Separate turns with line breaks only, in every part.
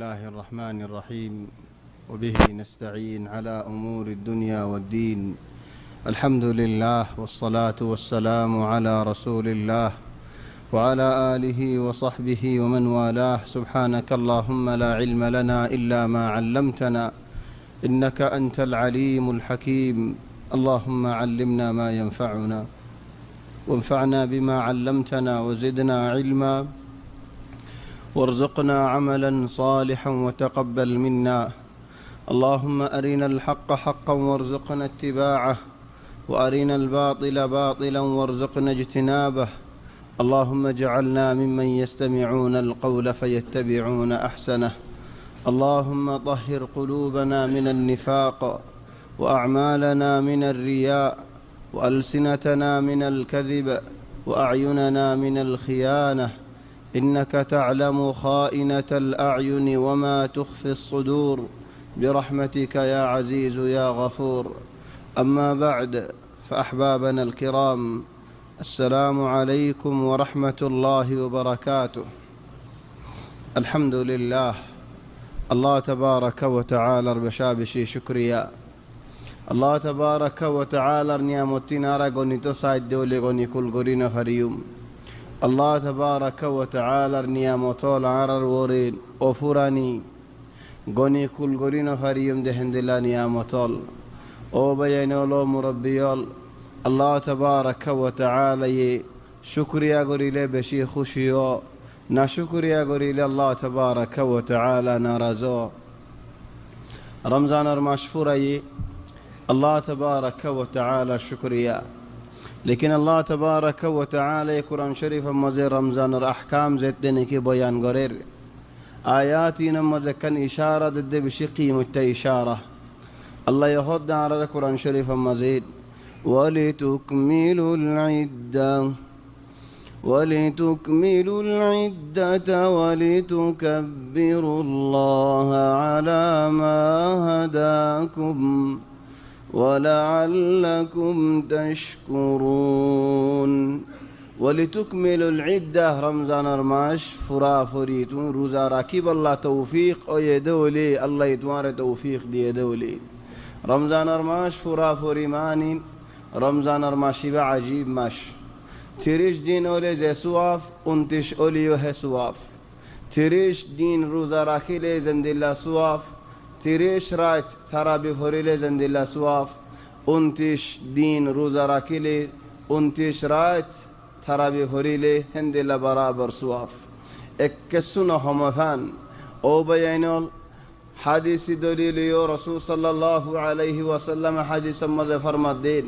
الله الرحمن الرحيم وبه نستعين على أمور الدنيا والدين. الحمد لله والصلاة والسلام على رسول الله وعلى آله وصحبه ومن والاه. سبحانك اللهم لا علم لنا إلا ما علمتنا إنك أنت العليم الحكيم. اللهم علمنا ما ينفعنا وانفعنا بما علمتنا وزدنا علما وارزقنا عملا صالحا وتقبل منا. اللهم أرنا الحق حقا وارزقنا اتباعه وأرنا الباطل باطلا وارزقنا اجتنابه. اللهم اجعلنا ممن يستمعون القول فيتبعون أحسنه. اللهم طهر قلوبنا من النفاق وأعمالنا من الرياء وألسنتنا من الكذب وأعيننا من الخيانة. إنك تعلم خائنة الأعين وما تخفي الصدور برحمتك يا عزيز يا غفور. أما بعد، فأحبابنا الكرام، السلام عليكم ورحمة الله وبركاته. الحمد لله. الله تبارك وتعالى بشابشي شكريا. الله تبارك وتعالى نعمتنا رغني تساعد دولي غني كل غرينا فريوم. الله تبارك وتعالى نعمتول عرر ورين أفراني غني كل غرينا فريوم دهند الله نعمتول أو بيانولو مربيول. الله تبارك وتعالى شكريا غريلة بشي خشيو نا شكريا غريلة الله تبارك وتعالى نارزو. رمضان المشفوري الله تبارك وتعالى شكريا. لكن الله تبارك وتعالى قرآن شريف مزي رمضان الأحكام زيتني كي بيان غرير آياتي نمذا كان إشارة ضد بشي قيمة إشارة. الله يهدنا على القرآن شريف مزيد ولتكملوا العدة ولتكبروا الله على ما هداكم ولعلكم تشكرون. ولتكملوا العدة رمضان الماش فرافريتون روزا راكب الله توفيق أو يدولي الله يتوار توفيق دي يدولي. رمضان الماش فرافري مانين رمضان الماشي بعجيب ماش تريش دين أولي زي سواف انتش أوليو هي سواف تريش دين روزا راكيلي زندلا سواف تريش رايت ترابي فريلي زندلا سواف انتش دين روزا راكيلي انتش رايت ترابي فريلي هندلا برابر سواف اكسونا همفان او بيانول حديث دليل يو رسول صلى الله عليه وسلم حديث مزه فرمدين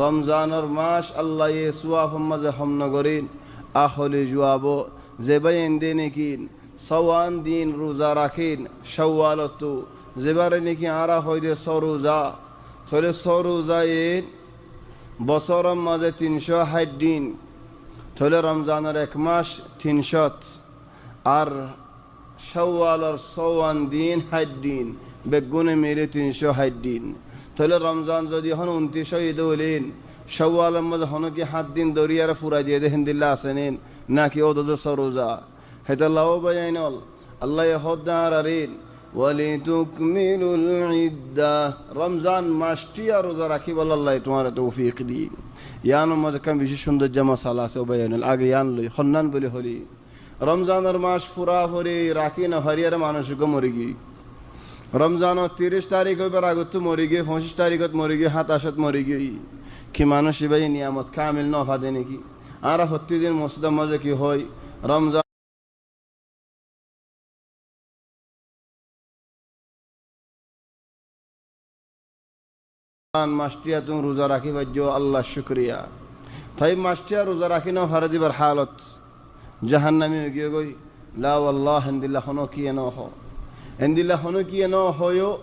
رمضان الماش الله يسواف مزه هم نغرين اخولي جوابو زبين دينكين سوان دين روزا راكين شوالتو زبارنكي عرا هويدي سوروزا تولي سوروزاين بصورم مزه 360 دين تولي رمضان الركماش 300 ار شوالر سوان دين حدين بقون ميرتين شو حدين تولي رمضان زودي هن انتشو يدولين شوال مد هنو كي حدين دوريار فورا جيده هند الله سنين ناكي اودو سروزا هد الله بيانول الله يهود دارين ولتكملوا العدة رمضان ماشتيا روزا راكي والله الله تمہارا توفيق دي يانو مد كم بيشي شند جما صلاه سو بيانول اگه يان لي خنن بلي هولي রমজানের মাস ফুরাফুরি রাখি না হরিয়ার মানুষকে মরি গিয়ে রমজানের 30 তারিখ হইবার আগত মরি গিয়ে 25 তারিখত মরি গিয়ে 27 মরি গিয়ে কি মানুষ ভাই নিয়ামত কামিল ন ফাদে নাকি আর প্রতিদিন মসজিদে মজে কি হয় রমজান মাসটিয়া তুমি রোজা রাখি বাজ্য আল্লাহ শুকরিয়া তাই মাসটিয়া রোজা রাখি না ফারদিবার হালত جهنمي يقول لا والله عند الله هنوكي نوحو عند الله هنوكي نوحو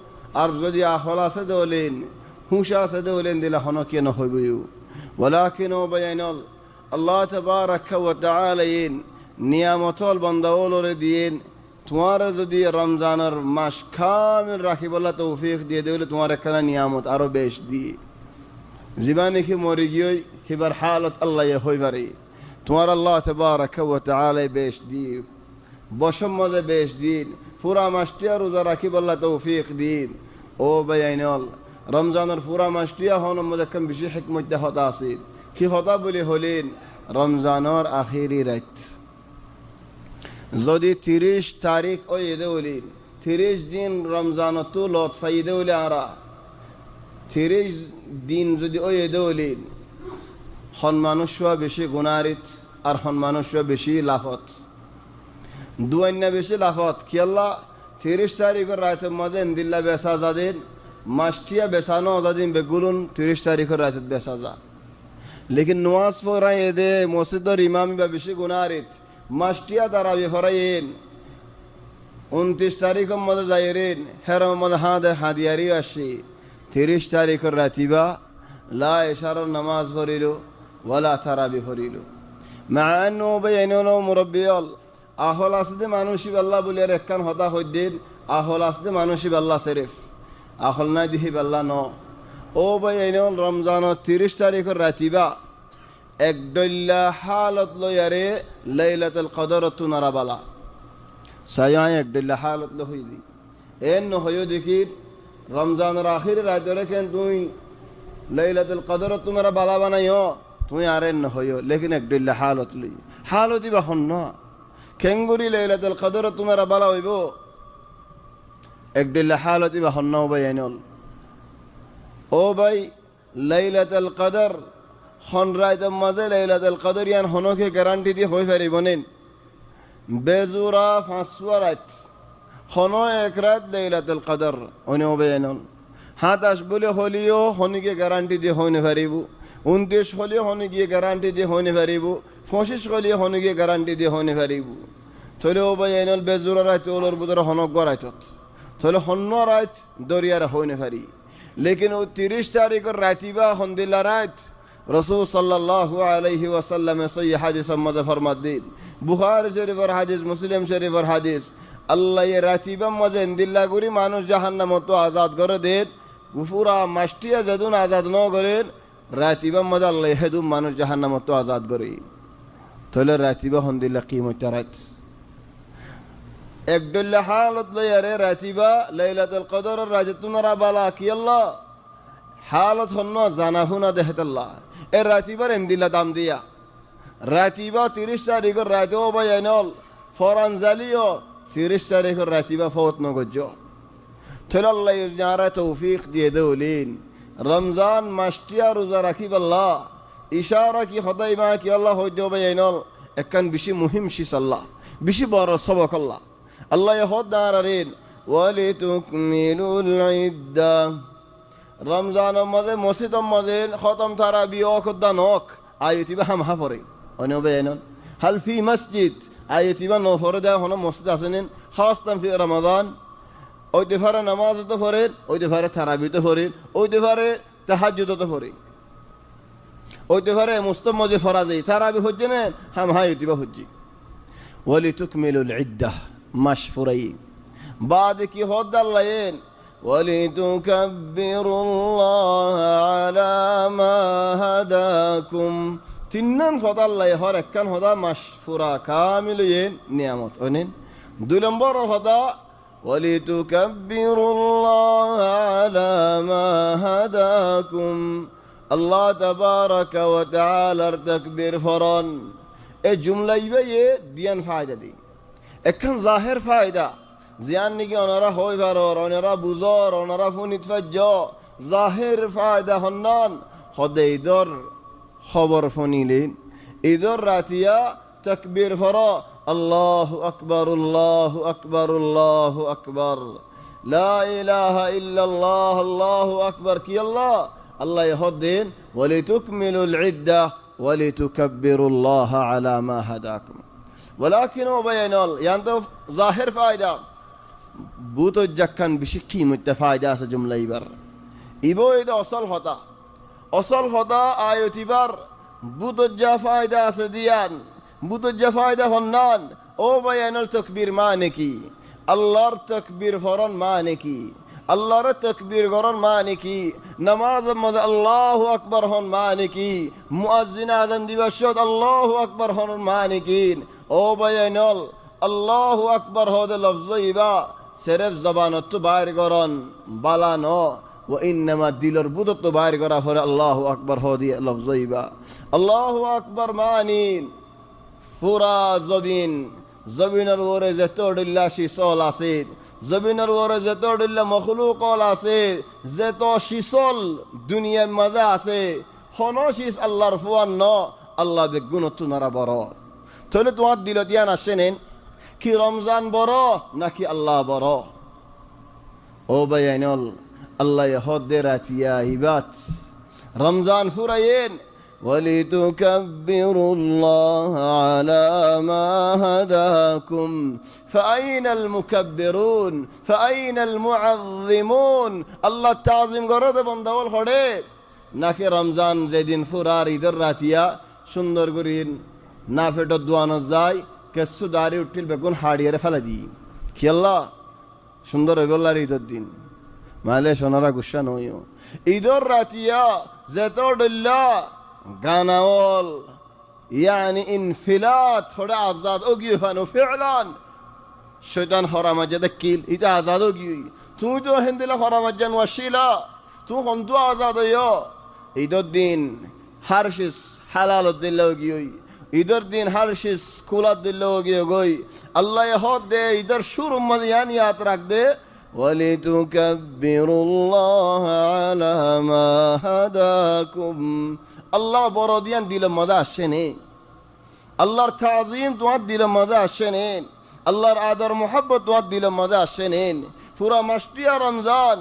أرزدي أخلا سدولين هوشا سدولين عند الله هنوكي نوحو بيو ولكن بيانول الله تبارك وتعالى نعمتول بندول ردين تمہارا زدي رمضان ماش كامل راكب الله توفيق دي دولة تمہارا كنا نعمت أرو بيش دي زباني كي موريجيوي هبر حالة الله يهوي فري تمہارا اللہ تبارک و تعالی بیش دی বসম মজে 20 দিন পুরা মাসটিয়া রোজা রাখি বল্লা তৌফিক দিন ও বেআইনল রমজানের পুরা মাসটিয়া হন মধ্যে কম বেশি হিকমত হতা আছে কি হতা বলে হলেন রমজানের আখিরি রাত যদি 30 তারিখ ও ঈদে হলেন 30 দিন রমজানত তো লত ফাইদে হলে আরা 30 দিন যদি ও ঈদে হলেন হন মানুষরা বেশি গুনারিত আর হন মানুষরা বেশি লাফত দুয়ান্না বেশি লাফত কি আল্লাহ 30 তারিখের রাতের মধ্যে ইন্দিল্লা বেসা যাদিন মাসটিয়া বেসানো যাদিন বেগুলুন 30 তারিখের রাতে বেসা যা লেকিন নওয়াজ পড়াই দে মসজিদের ইমাম বা বেশি গুনারিত মাসটিয়া তারাবি ফরাইন 29 তারিখের মধ্যে যাইরেন হেরম মধ্যে হাদে হাদিয়ারি আসি 30 তারিখের রাতিবা লা ইশারার নামাজ পড়িল ওয়ালা তারাবি পড়িল মা আন্নু বাইনল মুরাব্বিয়াল আহল আসদে মানুষই আল্লাহ বলে আর একখান হতা হইদিন আহল আসদে মানুষই আল্লাহ শরীফ আহল নাই দিহি আল্লাহ ন ও ভাই এইনল রমজানের 30 তারিখের রাতিবা একদল্লা হালত লয়ারে লাইলাতুল কদর তুনারা বালা সায়ায় একদল্লা হালত ল হইদি এন নহয় দেখি রমজানের আখির রাতে রেখেন তুই লাইলাতুল কদর তুনারা বালা বানাইও তুই আর এন নহয় লেকিন একদল্লা হালত লই হালতি বা হন না খেঙ্গুরি লাইলাতুল কদর তুমারা বালা হইব একদিল্লা হালতি বা হন্না ভাই আইনল ও ভাই লাইলাতুল কদর হন রাইতের মাঝে লাইলাতুল কদর ইয়ান হনকে গ্যারান্টি দিয়ে হয়ে পারিব নেন বেজুরা 5 রাত হন এক রাত লাইলাতুল কদর অনে ভাই আইনল 27 বলে হলিও হনিকে গ্যারান্টি দিয়ে হইনে পারিব 29 হলিও হনিকে গ্যারান্টি দিয়ে হইনে পারিব 25 হলিও হনিকে গ্যারান্টি দিয়ে হইনে পারিব তাহলে ও ভাই আইনল বেজুরা রাত ওলর বুদর হনক গরাইতত তাহলে হন্ন রাত দরিয়ার হইনে পারি লেকিন ও 30 তারিখের রাতিবা হন্দিল্লা রাত রাসূল সাল্লাল্লাহু আলাইহি ওয়াসাল্লাম সহিহ হাদিস মধ্যে ফরমাত দিন বুখারী শরীফের হাদিস মুসলিম শরীফের হাদিস আল্লাহ এর রাতিবা মধ্যে ইন্দিল্লা করি মানুষ জাহান্নামত তো আজাদ করে দেন পুরা মাসটিয়া যদুন আজাদ ন করেন রাতিবা মধ্যে আল্লাহ হেদুম মানুষ জাহান্নামত তো আজাদ করে তাহলে রাতিবা হন্দিল্লা কিমত রাত একদল্লা হালত লয়ারে রাতিবা লাইলাতুল কদরের রাতে তুনারা বালা কি আল্লাহ হালত হন্ন জানা হুনা দেহতাল্লাহ এর রাতিবার এন্দিল্লা দাম দিয়া রাতিবা 30 তারিখের রাতে ও ভাই আইনল ফরান জালিও 30 তারিখের রাতিবা ফওত নগজ তাহলে আল্লাহ যারা তৌফিক দিয়ে দেউলিন রমজান মাসটিয়া রোজা রাখি আল্লাহ ইশারা কি খদাই মা কি আল্লাহ হইতে ভাই আইনল একখান বেশি মুহিম শিস আল্লাহ বেশি বড় সবক আল্লাহ আল্লাহ হদ দাঁড়ারেন ওয়ালিতুকমিলুল ইদ্দা রমজান মধ্যে মসজিদ মধ্যে খতম তারাবি অখদ্দা নক আয়তিবা হাম হাফরে অনবে আইনন হাল ফি মসজিদ আয়তিবা নফরে দা হন মসজিদ আছেন খাসতাম ফি রমাদান ওইতে ফারে নামাজ তো ফরেন ওইতে ফারে তারাবি তো ফরেন ওইতে ফারে তাহাজ্জুদ তো ফরেন ওইতে ফারে মুস্তম মধ্যে ফরা যায় তারাবি হজ্জে না হাম হায়তিবা হজ্জি ওয়ালিতুকমিলুল ইদ্দা মাশফুরাই بعد কি হদ আল্লাহেন ওয়ালিতুকাব্বিরুল্লাহ আলা মা হাদাকুম তিনন হদ আল্লাহ হর একখান হদা মাশফুরা কামিলেন নিয়ামত অনেন দুই নম্বর হদা ওয়ালিতুকাব্বিরুল্লাহ আলা মা হাদাকুম আল্লাহ তাবারাকা ওয়া তাআলার তাকবীর ফরন এই জুমলা ইবে দিয়ান ফায়দা দি একখান জাহের ফায়দা জিয়ান নিকি ওনারা হই ভারর ওনারা বুজর ওনারা ফুনিত ফাজ্য জাহের ফায়দা হন্নান হদে ইদর খবর ফনিলেন ইদর রাতিয়া তাকবীর ফর আল্লাহু আকবার আল্লাহু আকবার আল্লাহু আকবার লা ইলাহা ইল্লাল্লাহ আল্লাহু আকবার কি আল্লাহ আল্লাহ হদেন ওয়ালিতুকমিলুল ইদ্দা ওয়ালিতুকাব্বিরুল্লাহ আলা মা হাদাকুম ولكن وبينال يانتو ظاهر فائدة بوتو جكان بشكي متفايدة جملة يبر إبو إذا أصل هتا آيوتي بر بوتو جا فائدة سديان بوتو جا فائدة هنان أو بينال تكبير مانكي الله تكبير فرن مانكي الله تكبير قرن مانكي نماز مز الله أكبر هن مانكي مؤذن أذن دي بشود الله أكبر هن مانكين ও বায়ানল আল্লাহু আকবার হদে লফজইবা সেরেফ জবানত তো বাইর করন বালানো ও ইন্নামা দিলর বুদত তো বাইর করা ফরে আল্লাহু আকবার হদি লফজইবা আল্লাহু আকবার মানিন পুরা জবিনের ওরে যেতডিল্লা শিসল আছে জবিনের ওরে যেতডিল্লা মখলুকল আছে যেত শিসল দুনিয়ার মাঝে আছে হনশিস আল্লাহর ফুয়ান ন আল্লাহ বেগুণত নারা বড় তাহলে তোমার দিল দিয়ান আসেনেন কি রমজান বড় নাকি আল্লাহ বড় ও বাইনল আল্লাহ হদ্দে রাতিয়া ইবাত রমজান ফুরাইন ولتكبروا الله على ما هداكم فأين المكبرون فأين المعظمون الله تعظيم করতে বন্দাওয়াল হড়ে নাকি রমজান যেদিন ফুরার ঈদের রাতিয়া সুন্দর করিন না ফেটো দোয়ানো যায় কেসু দাঁড়িয়ে উঠিল বেগুন হাড়িয়ে ফেলে দি কি আল্লাহ সুন্দর হইব আল্লাহর ঈদের দিন মালে সোনারা গুসা নইও ঈদের রাতিয়া যেত ডল্লা গানাওল ইয়ানি ইনফিলাত হড়ে আজাদ ওগি হানো ফিলান শয়তান হরামাজে কিল ইতা আজাদ ওগি তুই তো হিন্দিলা হরামাজান ওয়াসিলা তুই হন্তু আজাদ হইও ঈদের দিন হারশিস হালাল দিল্লা ওগি ঈদের দিন হারশিস কুলাত দিল্লা ওগি গই আল্লাহ হদ দে ঈদের শুরু মধ্যে ইয়ান ইয়াত রাখ দে ولتكبروا الله على ما هداكم আল্লাহ বড় দিয়ান দিলে মজা আসছে নে আল্লাহর তাজিম তোমার দিলে মজা আসছে নে আল্লাহর আদর মোহাব্বত তোমার দিলে মজা আসছে নে পুরা মাসটিয়া রমজান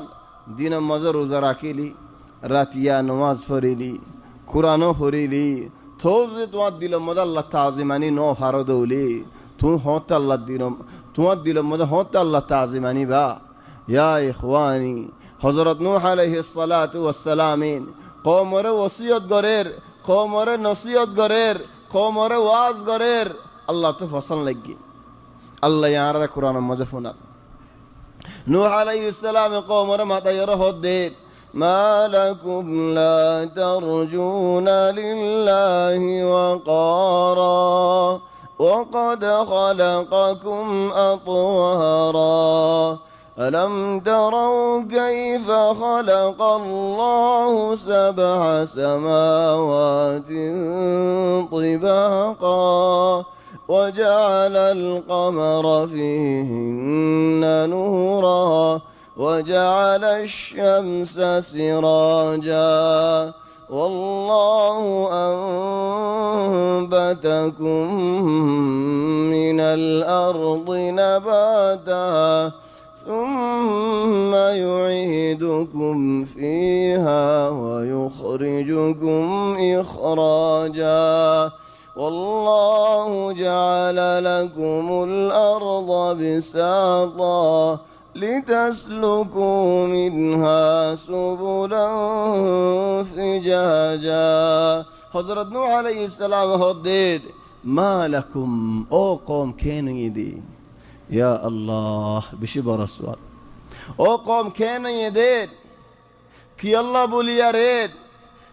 দিনে মজা রোজা রাখিলি রাতিয়া নমাজ পড়িলি কোরআনও পড়িলি থোজে তোমার দিলে মজা আল্লাহ তাজিমানি ন ফারদৌলি তুমি হতে আল্লাহ দিল তোমার দিলে মজা হতে আল্লাহ তাজিমানি বা ইয়া ইখওয়ানি হযরত নূহ আলাইহিস সালাতু ওয়াস সালামিন কওমরে ওসিয়ত গরের কওমরে নসিহত গরের কওমরে ওয়াজ গরের আল্লাহ তো ফসল লাগি আল্লাহ ইয়ারা কোরআন মজা ফোনা নূহ আলাইহিস সালাম কওমরে মাতায়র হদে মা লাকুম লা তারজুনা লিল্লাহি ওয়াকারা وقد خلقكم أطوارا ألم تروا كيف خلق الله سبع سماوات طباقا وجعل القمر فيهن نورا وجعل الشمس سراجا والله أنبتكم من الأرض نباتا ثم يعيدكم فيها ويخرجكم إخراجا والله جعل لكم الأرض بساطا لتسلكوا منها سبلا فجاجا حضرت نوح عليه السلام هدد ما لكم او قوم كانوا يدي يا الله بشي برسول او قوم كانوا يدي كي الله بوليا ريد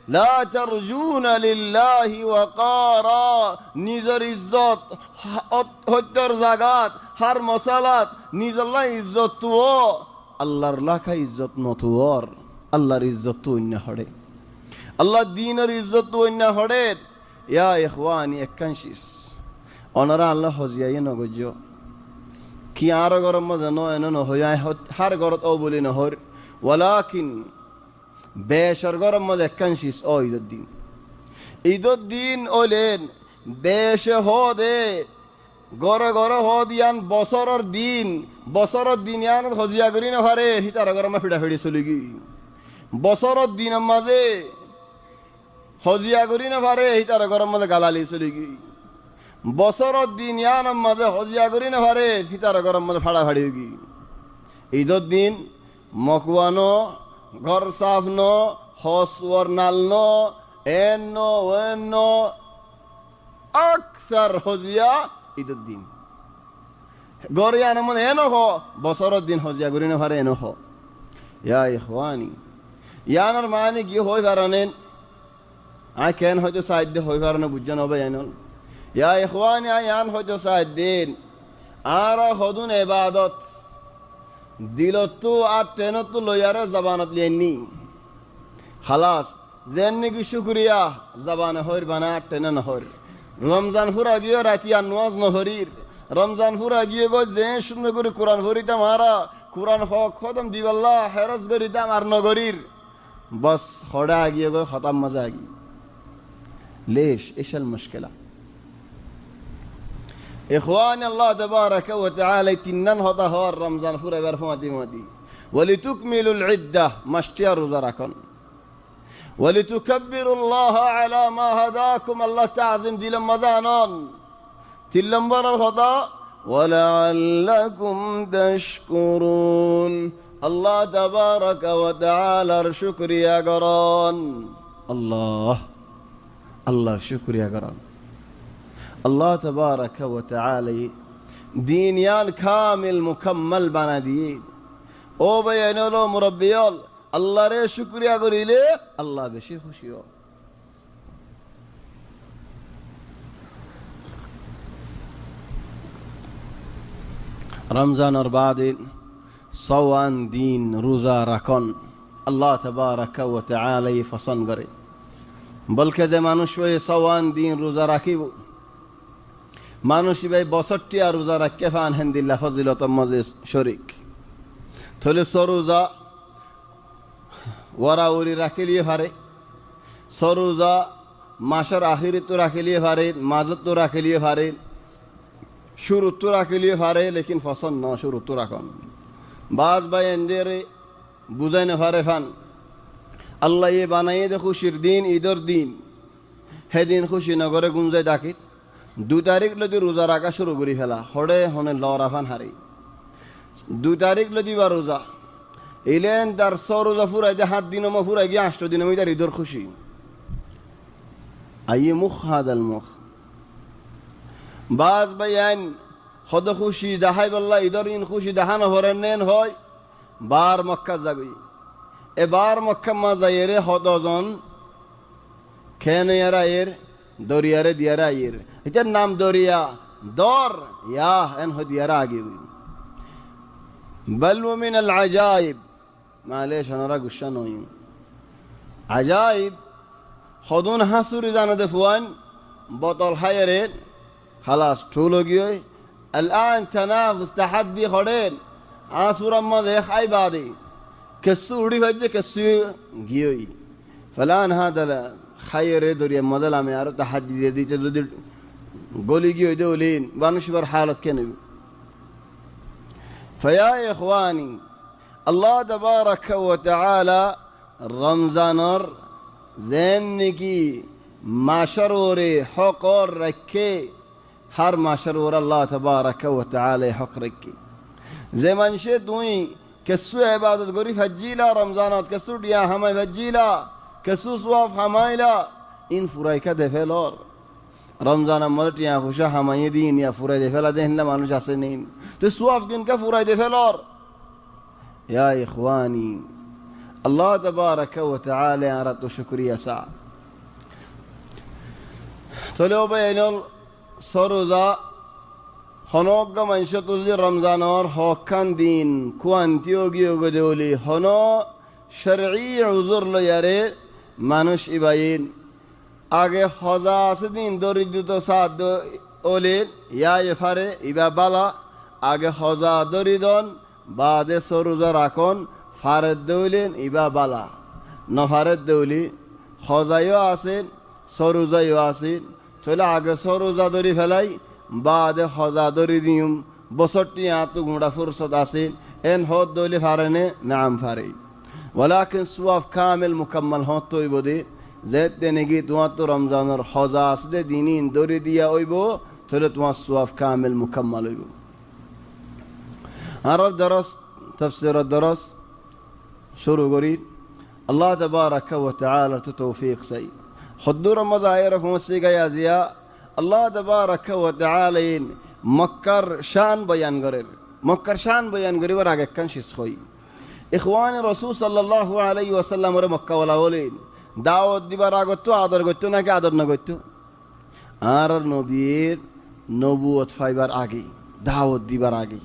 لا ترجون لله وقارا نزر الزط হত্যার জাগাত হার মশালাত নিজ আল্লাহ ইজ্জত তো আল্লাহর লাখা ইজ্জত নতুয়ার আল্লাহর ইজ্জত তো অন্য হড়ে আল্লাহ দিনের ইজ্জত তো অন্য হড়ে ইয়া ইখওয়ানি একাংশিস অনারা আল্লাহ হজিয়াই নগজ কি আর গরম মজা নয় নহয়া হার গরত ও বলি নহর ওয়ালাকিন বেশর গরম মজা একাংশিস ও ঈদের দিন ওলেন বেশ হদে গড়ে গড়ে হদিয়ান বছরের দিন ইয়ান হজিয়া করি না পারে হিতার গরমে ফিডা ফিডি চলি গি বছরের দিনের মাঝে হজিয়া করি না পারে হিতার গরম মাঝে গালালি চলি গি বছরের দিন ইয়ান মাঝে হজিয়া করি না পারে হিতার গরম মাঝে ফাড়া ফাড়ি গি ঈদের দিন মকুয়ানো ঘর সাফনো হসওয়ার নালনো এন্ন আকসার হজিয়া ঈদের দিন গরিয়া নমন এনো হ বছরের দিন হজিয়া গরি না পারে এনো হ ইয়া ইখওয়ানি ইয়ানোর মানে কি হই পারেন আই কেন হয়তো সাহায্য হই পারে না বুঝছেন হবে এনল ইয়া ইখওয়ানি আই ইয়ান হয়তো সাহায্য আর হদুন ইবাদত দিলতো আর টেনতো লয়ারে জবানত লিয়েননি খালাস যেন কি শুকরিয়া জবানে হইর বানা টেনে নহর রমজান ফুরা গিয়ে রাতিয়া নওয়াজ নহরির রমজান ফুরা গিয়ে গো যে সুন্দর করে কোরআন ভরিতাম হারা কোরআন হক খতম দিবাল্লাহ হেরজ করিতাম আর নগরীর বস হড়া গিয়ে গো খতম মজা গি ليش ايش المشكله اخواني الله تبارك وتعالى تنن هذا هو رمضان فور برفمتي مودي ولتكملوا العده مشتير وزركن ولتكبروا الله على ما هداكم الله تعظم دي رمضان تلمبر الخطا ولعلكم تشكرون الله تبارك وتعالى الشكر يا قران الله الله شكر يا قران الله تبارك وتعالى دينيان كامل مكمل بنا دي او بينولو مربيال الله ري شكر يا قريله الله بشي خوشيو رمضان بعد صوان دين روزا ركن الله تبارك وتعالى فصن قري বলকে যে মানুষ ওই সওয়ান দিন রোজা রাখিব মানুষ ভাই বছরটি আর রোজা রাখকে ফান হেন্দিল্লা ফজিলত মজে শরিক থলে সরোজা ওরা উরি রাখিলিয়ে পারে সরোজা মাসের আখিরে তো রাখিলিয়ে পারে মাঝত তো রাখিলিয়ে পারে শুরু তো রাখিলিয়ে পারে লেকিন ফসল ন শুরু তো রাখন বাস ভাই এন্দের বুঝাই না পারে ফান আল্লাহ এ বানাইয়ে দে খুশির দিন ঈদের দিন সেদিন খুশি নগরে গুঞ্জায় ডাকিত 2 তারিখ লদি রোজা রাখা শুরু করি ফেলা হড়ে হনে লরাফান হারি 2 তারিখ লদি বা রোজা এলেন তার রোজা ফুরাই দিয়ে 7 দিন ফুরাই গিয়ে 8 দিন তার ঈদের খুশি আইয়ে মুখ হাদাল মুখ বাস বাইন হদ খুশি দেখাই বললা ঈদের দিন খুশি দেখানো হরেন নেন হয় বার মক্কা যাবি এবার মক্কা মা যাইরে হদজন খেনেয়ারা এর দরিয়ারে দিয়ারা এর এটার নাম দরিয়া দর ইয়া এন হদিয়ারা আগে বল মিন আল আজাইব মালেশ ওনারা গুসা নই আজাইব হদুন হাসুরি জানা দেফুয়ান বোতল হায়ারে খালাস ঠুলো গিয়ে الآن تنافس تحدي خدين عاصور ما ذي خاي بعدي كسوري فجأة كسور جيوي فلان هذا لا خير دوري مدل عم يعرف تحدي دي تدور قولي جيوي دولين بانش بر حالة كنو فيا إخواني الله تبارك وتعالى رمضانر زينكي معشروري حقور ركي هر معشرور الله تبارك وتعالى حق ركي زي ما نشيت دوي كسو عبادت غري فجيلا رمضانات كسو ديا هماي فجيلا كسو صواف همايلا إن فرايكا دفلور رمضان مرتيا خوشا هماي دين يا فراي دفلا دهن لا مانوش اسنين تو صواف كن کا فراي دفلور يا إخواني الله تبارك وتعالى أردت شكريا ساعة تلو بينول সরোজা হনজ্ঞ মানুষ তুলজি রমজানর হকান দিন কুয়ান্তিও গিয়ে গদেউলি হন শরঈ উজুর লয়ারে মানুষ ইবাইন আগে হজা আছে দিন দরিদ্র সাদ ওলেন ইয়া এফারে ইবা বালা আগে হজা দরিদন বাদে সরোজা রাখন ফারেদ দৌলেন ইবা বালা নফারেদ দৌলি হজাইও আছেন সরোজাইও আছেন চলে আগে সরোজা দরি ফেলাই বাদে হজা দরি দিম বছরটি আতো গুঁড়া ফুরসত আছে এন হদ দলি ফারেনে নাম ফারে ওয়ালাকিন সুয়াফ কামিল মুকাম্মাল হত তৈব দে যেতে নেগি তোমার তো রমজানের হজা আছে দিনিন দরি দিয়া হইব তাহলে তোমার সুয়াফ কামিল মুকাম্মাল হইব আর দরস তাফসীর দরস শুরু করি আল্লাহ তাবারাক ওয়া তাআলা তৌফিক চাই حضور مظاهر فمسيقى يا زياء الله تبارك وتعالى مكر شان بيان غرير مكر شان بيان غرير وراغ كان شيء خوي اخوان رسول صلى الله عليه وسلم ر مكه ولا ولين دعوت দিবা রাগতো আদর করতে নাকি আদর না করতে আর নবীর নবুয়ত ফাইবার আগে দাওয়াত দিবার আগে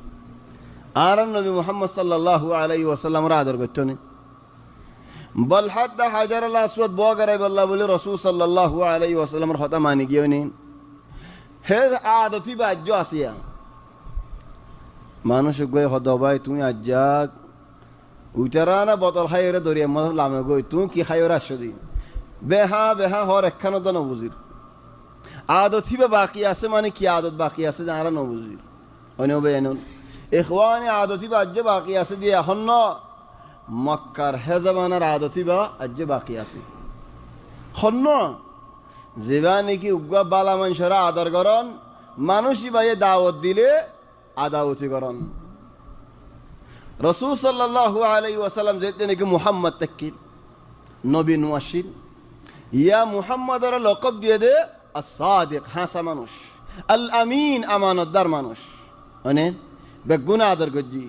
আর নবী মুহাম্মদ সাল্লাল্লাহু আলাইহি ওয়াসাল্লামর আদর করতো না বল হাত্তা হাজার আল আসওয়াদ বগরাই বল্লাহ বলে রাসূল সাল্লাল্লাহু আলাইহি ওয়াসাল্লামর কথা মানি গিয়ে নেন হে আদতি বাজ্য আসিয়া মানুষ গই হদবাই তুমি আজ্জাক উইটারা না বোতল খাইরে দরিয়া মত লামে গই তুমি কি খাইরে আসদি বেহা বেহা হর একখানো তো নবুজির আদতি বা বাকি আছে মানে কি আদত বাকি আছে যারা নবুজির অনেও বেয়ানুন ইখওয়ানি আদতি বা আজ্জে বাকি আছে দিয়ে এখন ন মক্কার হেজাবানার আদতি বা আজ্জে বাকি আছে হন্ন যেবা নাকি উগ্গা বালা মানুষরা আদর করন মানুষই বাইয়ে দাওয়াত দিলে আদাওতি করন রাসূল সাল্লাল্লাহু আলাইহি ওয়াসাল্লাম যেতে নাকি মুহাম্মদ তাকিল নবী নুয়াশির ইয়া মুহাম্মাদের লকব দিয়ে দে as-সাদিক হাসা মানুষ আল আমিন আমানতদার মানুষ অনেক বেগুনা আদর করজি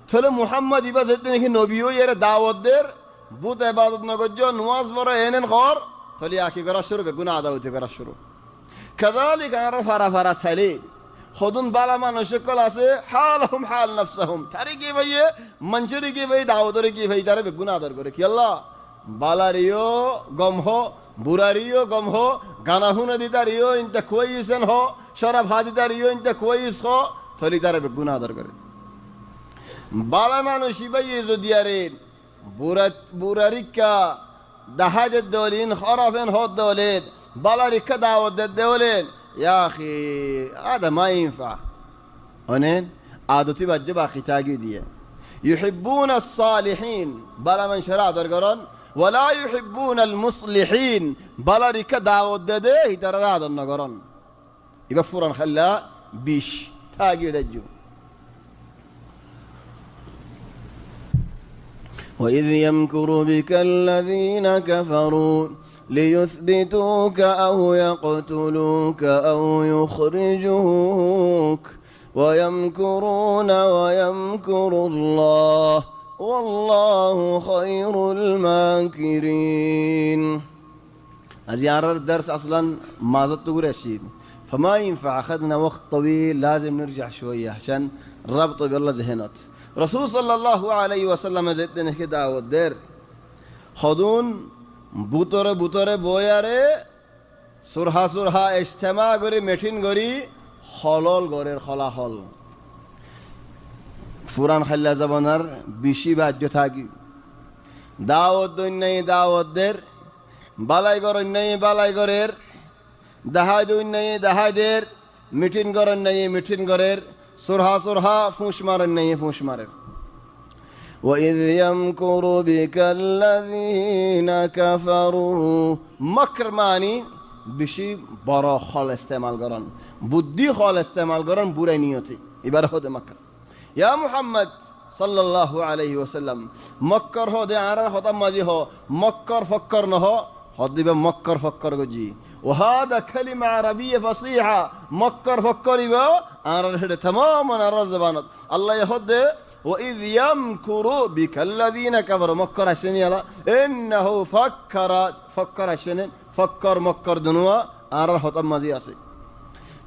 তাহলে মুহাম্মদ ইবা যেতে নাকি নবীও এর দাওয়াতদের বুত ইবাদত না করজ নামাজ পড়া এনেন কর তাহলে আকি করা শুরু বেগুনা আদাওতি করা শুরু কাযালিক আর ফারা ফারা সালে খুদুন বালা মানুষ কল আছে হালহুম হাল নফসহুম তারে কি ভাইয়ে মঞ্জুরি কি ভাই দাওয়াতরে কি ভাই তারে বেগুনা আদর করে কি আল্লাহ বালারিও গম হো বুরারিও গম হো গানা হুনে দিতারিও ইনতে কোয়িসেন হো শরাব হাদিতারিও ইনতে কোয়িস হো তাহলে তারে বেগুনা আদর করে বালা মানুষ ভাই যদি আরে বুরারিকা দাহাজের দলিন হরাফেন হদ দলেন বালারিকা দাওয়াত দলেন يا أخي هذا ما ينفع هنين عادتي بجي باقي تاقي دي يحبون الصالحين بلا من شرع درقران ولا يحبون المصلحين بلا ريكا دعوة دي ترى هذا النقران يبقى فورا خلا بيش تاقي دجو وإذ يمكر بك الذين كفروا ليثبتوك أو يقتلوك أو يخرجوك ويمكرون ويمكر الله والله خير الماكرين أزيار الدرس أصلا ما تقول الشيء فما ينفع أخذنا وقت طويل لازم نرجع شوية عشان ربط بالله ذهنات رسول صلى الله عليه وسلم زيتنا كده والدير خذون বুতরে বুতরে বয়ারে সুরহা সুরহা ইজতেমা করে মেঠিন গরি হলল গরের হলাহল ফুরান খাল্লা জাবানার বেশি বাজ্য থাকি দাওয়াত দৈন্যাই দাওয়াতদের বালাই গরন নাই বালাই গরের দাহাই দৈন্যাই দাহাইদের মিঠিন গরন নাই মিঠিন গরের সুরহা সুরহা ফুঁস মারেন নাই ফুঁস মারের وإذ يمكر بك الذين كفروا مكر معني بشي برا خال استعمال قرن بدي خال استعمال قرن بوري نيوتي يبقى هذا مكر يا محمد صلى الله عليه وسلم مكر هو ده عرر هذا ما جي هو مكر فكر نه هذا يبقى مكر فكر جي وهذا كلمة عربية فصيحة مكر فكر يبقى عرر هذا تماما عرر زبانات الله يهد وإذ يمكر بك الذين كفروا مكر عشان يلا إنه فكر عشان فكر مكر دنوا أرى هذا ما زي أصي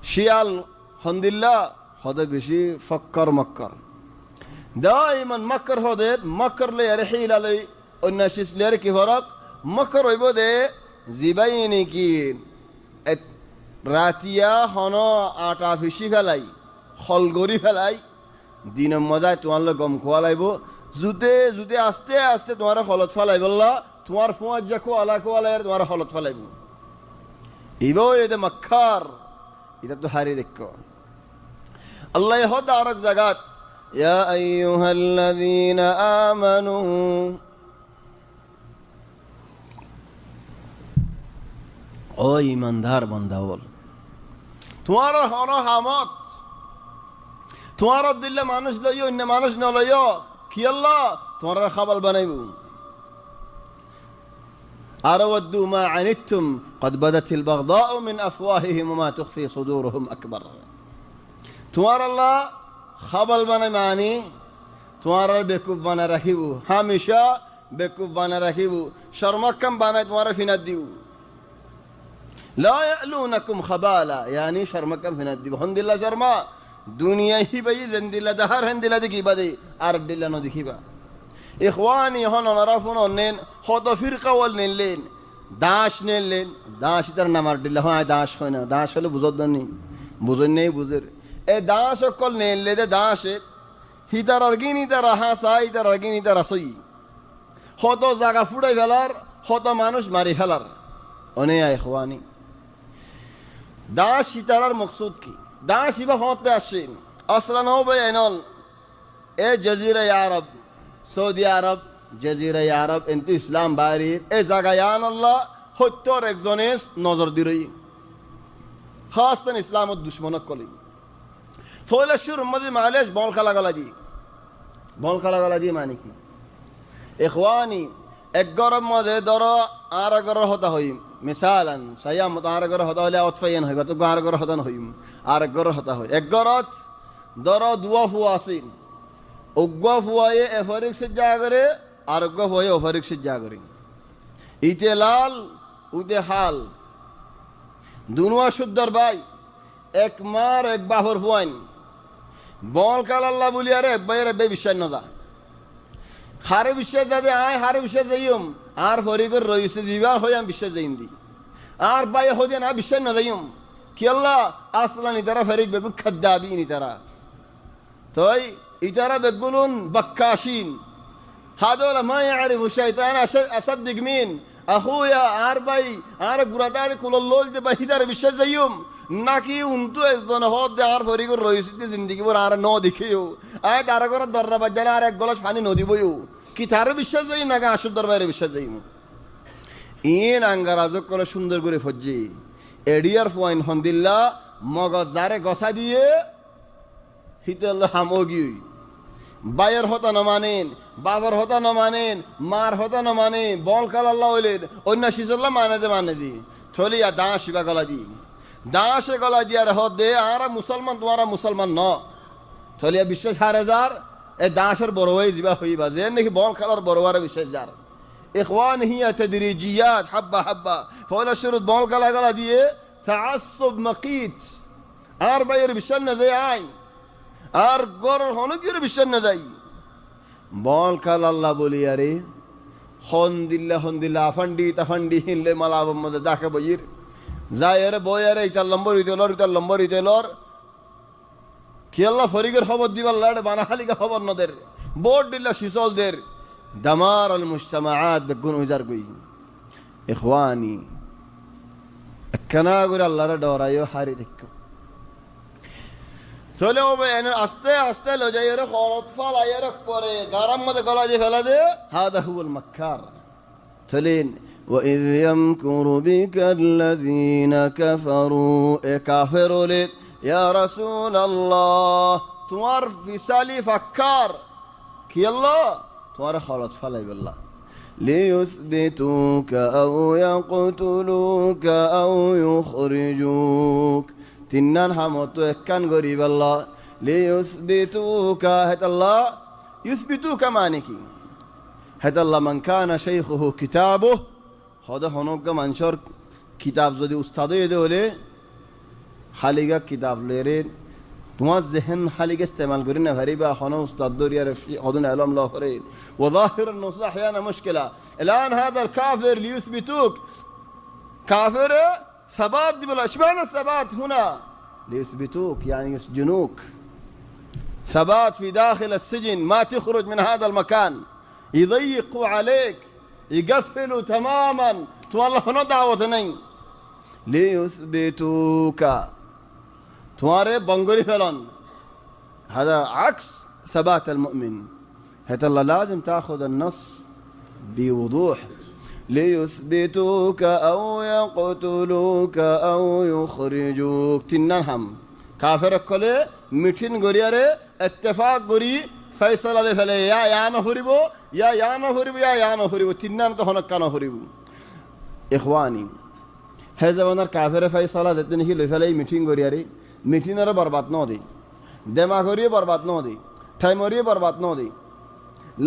شيال الحمد لله هذا بشي فكر مكر دائما مكر هذا مكر لي رحيل علي الناس ليرك فرق مكر يبده زبايني كي راتيا هنا আটাফিশি ফেলাই খলগরি ফেলাই দিনের মজায় তোমার লোক গম খোয়া লাইব জুতে জুতে আস্তে আস্তে তোমার হলত ফেলাই বললা তোমার ফোঁয়ার যা খোয়ালা খোয়ালাই তোমার হলত ফেলাইব এবাও এটা মক্কার এটা তো হারি দেখো আল্লাহ হদ আরেক জায়গাত ইয়া আইয়ুহাল্লাযীনা আমানু ও ঈমানদার বান্দা বল তোমার হলো হামত তোমার দিলে মানুষ লইও অন্য মানুষ ন লইও কি আল্লাহ তোমার খাবাল বানাইব আর ওয়াদু মা আনিতুম قد بدت البغضاء من افواههم وما تخفي صدورهم اكبر তোমার আল্লাহ খাবাল বানাই মানে তোমার বেকুব বানাই রাখিব হামেশা বেকুব বানাই রাখিব শর্মাক্কাম বানাই তোমার ফিনাত দিব لا يألونكم خبالا يعني شرمكم فينا الدب الحمد لله شرما দুনিয়া হিবাই যেন দিলা দাহার হেন দিলা দেখিবা দে আর দিলা ন দেখিবা ইখওয়ানি হন ওনারা ফোন নেন হত ফিরকাওয়াল নেনলেন দাস নেনলেন দাস তার নামার দিলা হয় দাস হয় না দাস হলে বুঝত নেই বুঝেন নেই বুঝের এ দাস অকল নেনলে দে দাসের হিতার অর্গিনি তারা হাসা হিতার অর্গিনি তারা সই হত জায়গা ফুটাই ফেলার হত মানুষ মারি ফেলার অনে ইখওয়ানি দাস হিতারার মকসুদ কি দাস হিবা হতে আসেন আসলান হবে এনল এ জজিরা আরব সৌদি আরব জজিরা আরব কিন্তু ইসলাম বাড়ির এ জায়গায় আল্লাহ সত্যর একজনে নজর দিরই খাস্তান ইসলামত দুশ্মনক কলি ফলে শুর মধ্যে মালেশ বল খেলা গলা দিয়ে মানে কি ইখওয়ানি এক গরম মধ্যে ধরো আর গর হতা হইম মিসালান সাইয়াম আর গর হতা হলে অতফাইন হইবা তো আর গর হতা হইম আর গর হতা হয় এক গরত ধরো দুয়া ফুয়া আসিন উগ্গা ফুয়ায়ে এফরিক সিজ্জা করে আর উগ্গা ফুয়ায়ে অফরিক সিজ্জা করে ইতে লাল উতে হাল দুনুয়া শুদ্ধর ভাই এক মার এক বাহর ফুয়াইন বল কাল আল্লাহ বলি আরে বাইরে বে বিশ্বাস না যা হারে বিশ্বাস যাতে আয় হারে বিশ্বাস যাইম আর ফরিকর রইছে জিবা হই আমি বিশ্বাস যাইম দি আর বাই হদিন না বিশ্বাস না যাইম কি আল্লাহ আসলানি তারা ফরিক বেগু খাদ্দাবি নি তারা তোই ইতারা বেগুলুন বাক্কাশিন হাদোলা মা ইয়ারিফু শাইতান আসাদ্দিক মিন আখুয়া আর বাই আর গুরাতার কুলল্লোল দে বাহিদার বিশ্বাস যাইম নাকি উন্তু একজন হদ দে আর ফরিকর রইছে জিন্দেগি বড় আর ন দেখিও আয় তারা করে দররা বাজালে আর এক গলাস পানি নদী বইও কি তারে বিশ্বাস যাইম নাকি আসুর দরবারে বিশ্বাস যাইম ইন আঙ্গারাজক করে সুন্দর করে ফজ্জি এডিয়ার পয়েন্ট হন্দিল্লা মগজ জারে গসা দিয়ে হিতেল হামগি বাইয়ের হতা ন মানেন বাবার হতা ন মানেন মার হতা ন মানে বল কাল আল্লাহ হইলেন অন্য শিশুল্লাহ মানে দি থলিয়া দাঁশ বা গলা দি দাঁশে গলা দিয়ার হদ দে আর মুসলমান তোমারা মুসলমান ন থলিয়া বিশ্ব 4000 এ দাঁশের বড় হয়ে যাবা হইবা যে নাকি বল খেলার বড় আর বিশ্বাস যার ইখওয়ান হিয়া তাদরিজিয়াত হাব্বা হাব্বা ফলা শুরুত বল গলা দিয়ে তাআসসুব মাকিত আর বাইয়ের বিশ্বাস না যায় আই আর গরর হনকির বিশ্বাস না যাই বল কাল আল্লাহ বলি আরে হন্দিল্লা আফান্ডি হিনলে মালা মধ্যে দেখে বইয়ের যাই আরে বই আরে ইতার লম্বর ইতেলর কি আল্লাহ ফরিকের খবর দিবার লাড়ে বানাহালিকা খবর নদের বোর্ড দিল্লা শিসলদের দামার আল মুজতামাআত বেগুন উজার গই ইখওয়ানি একনা করে আল্লাহর ডরাইও হারি দেখো চলে আস্তে আস্তে লজাই রে খরত ফাল আয়ের পরে গারাম মধ্যে গলা দিয়ে ফেলা দে হাদা হুয়াল মাক্কার চলেন وإذ يمكر بك الذين كفروا كافروا يا رسول الله তোমার ফিসালি ফাক্কার কি আল্লাহ তোমার খরত ফালাই বললা ليثبتوك أو يقتلوك أو يخرجوك তিন্নান হামতো একখান গরিব আল্লাহ লিয়ুসবিতুকা হেতাল্লাহ ইউসবিতুকা মানে কি হেতাল্লাহ মান কানা শাইখুহু কিতাবুহ হদা হনজ্ঞ মানুষের কিতাব যদি উস্তাদ হয়ে হলে হালিগা কিতাব লেরে তোমার জেহেন হালিগা ইস্তেমাল করি না ভারিবা হন উস্তাদ দরিয়ার হদন আলম লা করে ওয়াজাহির النص احيانا مشكله الان هذا الكافر ليثبتوك كافر ثبات دي بلا اشمعنى الثبات هنا ليثبتوك يعني يسجنوك ثبات في داخل السجن ما تخرج من هذا المكان يضيقوا عليك يقفلوا تماما والله هنا دعوة نين ليثبتوك تمارے بنگوري فلان هذا عكس ثبات المؤمن هذا الله لازم تاخذ النص بوضوح ليثبتوك أو يقتلوك أو يخرجوك تنهم كافر كله متين غرياره اتفاق غري فيصل عليه فله يا نهربو يا نهربو تنان تو هنك كانوا هربو إخواني هذا ونر كافر فيصل دتني هي لفله متين غرياره متين ر برباد نو دي دماغوري برباد نو دي ঠাইমরি বরবাদ ন দে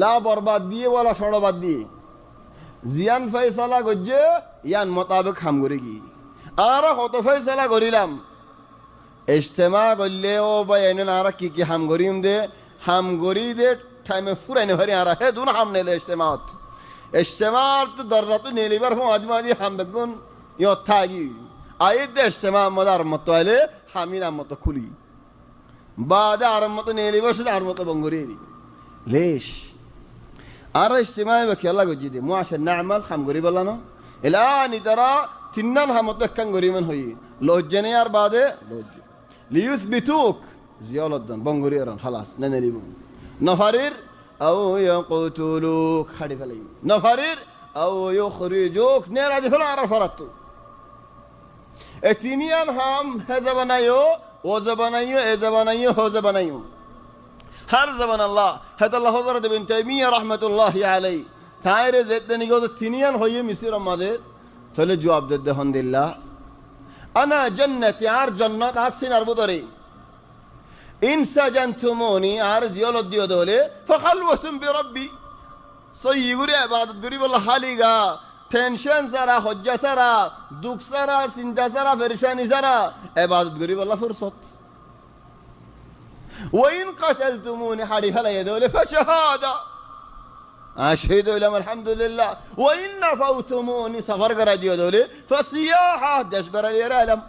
লা বরবাদ দিয়ে ওয়ালা সড়বাদ দিয়ে জিয়ান ফয়সালা গজ্জে ইয়ান মোতাবেক হাম করে কি আর কত ফয়সালা করিলাম ইজতেমা করলে ও ভাই এনে আর কি হাম গরিম দে হাম গরি দে টাইমে ফুরাইনে ভরি আর হে দুন হাম নেলে ইজতেমাত ইজতেমার তো দররা তো নেলিবার হো আজ মাজি হাম বেগুন ইয় থাকি আইদ দে ইজতেমা মদার মতো আইলে হামিনা মতো খুলি বাদে আর মতো নেলিবার শুধু আর মতো বঙ্গরি দি লেশ আর ইজতেমা বাকি আল্লাহ গজি দে মুআশার নামাল হাম গরি বলানো এলানি তারা তিন্নান হামতো একখান গরিমান হই লজ্জনে আর বাদে লজ্জ লিয়ুসবিতুক জিয়ালদ্দান বঙ্গরি আরন খালাস নেনেলিব নফারির আও ইয়াকতুলুক হাড়ি ফেলাই নফারির আও ইউখরিজুক নেরাজি ফেলা আর ফারাতু এ তিনিয়ান হাম হে জাবানায়ো ও জাবানায়ো এ জাবানায়ো হো জাবানায়ো হর জাবান আল্লাহ হেদাল্লাহ হযরত ইবনে তাইমিয়া রাহমাতুল্লাহি আলাইহি তাইরে যেতেনি গো তিনিয়ান হইয়ে মিসির মাঝে তাহলে জবাব দে হন্দিল্লাহ আনা জান্নাতি আর জান্নাত আসিন আর বুদরে ইনসা জানতুমুনি আর জিয়ালত দিও দলে ফাখালওয়াতুম বিরাব্বি সয়িগুরি ইবাদত করি বলা হালিগা টেনশন সারা হজ্জা সারা দুঃখ সারা চিন্তা সারা পেরেশানি সারা ইবাদত করি বলা ফুরসত ওয়াইন কাতালতুমুনি হারি ফেলাই দলে ফাশহাদা أشهد لهم الحمد لله وإن فوتموني سفر قراديو دولي فالسياحة دشبر اليرالم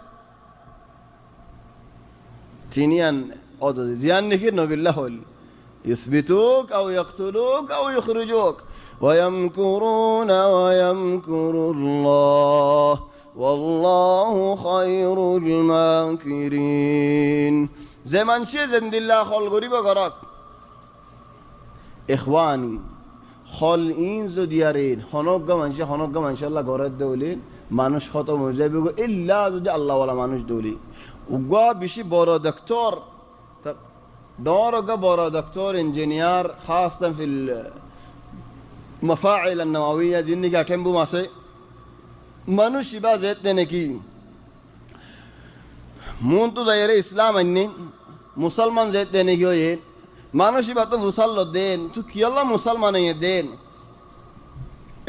تينيان أودو زيان نكير نبي الله يثبتوك أو يقتلوك أو يخرجوك ويمكرون ويمكر الله والله خير الماكرين زمان شي زند الله خل غريب غرق إخواني হল ইন যদি আরেন হনজ্ঞ মানুষ আল্লাহ ঘরের দৌলি মানুষ খতম হয়ে যাবে ইল্লা যদি আল্লাহওয়ালা মানুষ দৌলি উগা বেশি বড় ডক্টর বড় ডক্টর ইঞ্জিনিয়ার খাস ফিল মাফাইল النووية জিন্নি কা টেম্বু মাসে মানুষ ইবা যেতে নাকি মন তো যাইরে ইসলাম আইনি মুসলমান যেতে নাকি হয়ে মানুষ ইবা তো মুসাল্লো দেন তো কি আল্লাহ মুসলমান দেন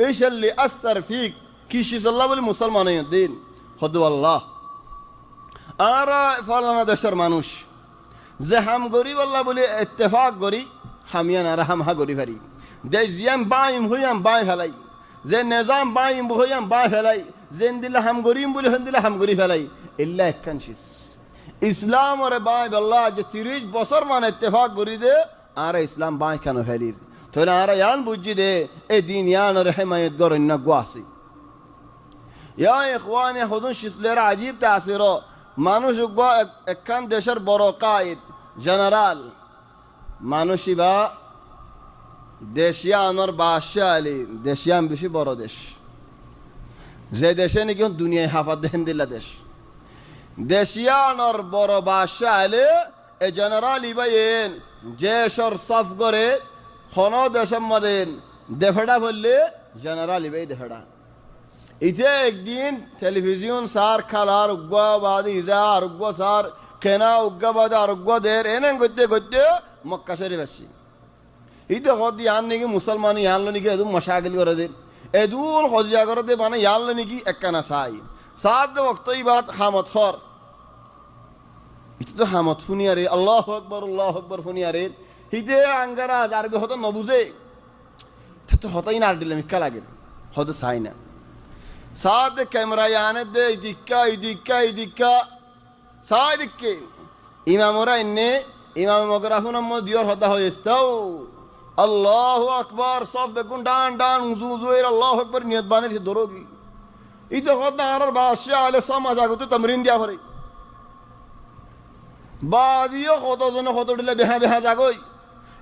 এইশাল্লি আসার ফিক কিসি সাল্লাহ বলে মুসলমান দেন হদু আল্লাহ আর ফলানা দেশের মানুষ যে হাম গরিব আল্লাহ বলে ইত্তেফাক করি হামিয়ান আর হাম হা গরি ফারি দেশ জিয়াম বাইম হইয়াম বাই ফেলাই যে নিজাম বাইম হইয়াম বাই ফেলাই যেন দিলে হাম গরিম বলে হেন দিলে হাম গরি ফেলাই ইল্লা একখানশিস ইসলাম ওরে বাই আল্লাহ যে 30 বছর মানে ইত্তেফাক করি দে আর ইসলাম বাই কেন ফেলির তাহলে আর ইয়ান বুঝি দে এই দিন ইয়ান ওরে হেমায়ত গরন না গোয়াসি ইয়া ইখওয়ানি খুদুন শিসলেরা আজীব তাসির মানুষ একখান দেশের বড় কায়েদ জেনারেল মানুষই বা দেশিয়ানোর বাদশাহ আলী দেশিয়ান বেশি বড় দেশ যে দেশে নাকি দুনিয়ায় হাফাত দেন দিল্লা দেশ দেশিয়ানোর বড় বাদশাহ আলী এ জেনারেল ইবাইন যে সর সফ করে হন দেশের মধ্যে দেফেডা বললে জেনারেল ইবাই দেফেডা ইতে একদিন টেলিভিশন সার খালার উগ্গা বাদি ইজা আর উগ্গা সার কেনা উগ্গা বাদে আর উগ্গা দের এনে করতে করতে মক্কা শরীফ আসি ইতে হদি আন নাকি মুসলমান ইয়ানলো নাকি এদুম মশাগিল করে দেন এদুল হজিয়া করে দে মানে ইয়ানলো নাকি একখানা সাই সাত ওয়াক্ত ইবাদ খামত খর ইতে তো হামত ফুনিয়ারে আল্লাহু আকবার ফুনিয়ারে হিতে আঙ্গারা আরবি হতো নবুজে তো হতাই না দিলে মিক্কা লাগে হতো সাই না সাদ ক্যামেরা আনে দে ইদিক্কা সাদিককে ইমামরা ইন্নে ইমাম মগরাফুন আম্মদ দিয়র হতা হয়েস্তাও আল্লাহু আকবার সব বেগুন ডান উজু এর আল্লাহু আকবার নিয়ত বানের দরোগি ইতো হতা আর বাদশা আলে সমাজ আগতে তামরিন দিয়া করে বাদিও কত জন কত দিলে বেহা জাগই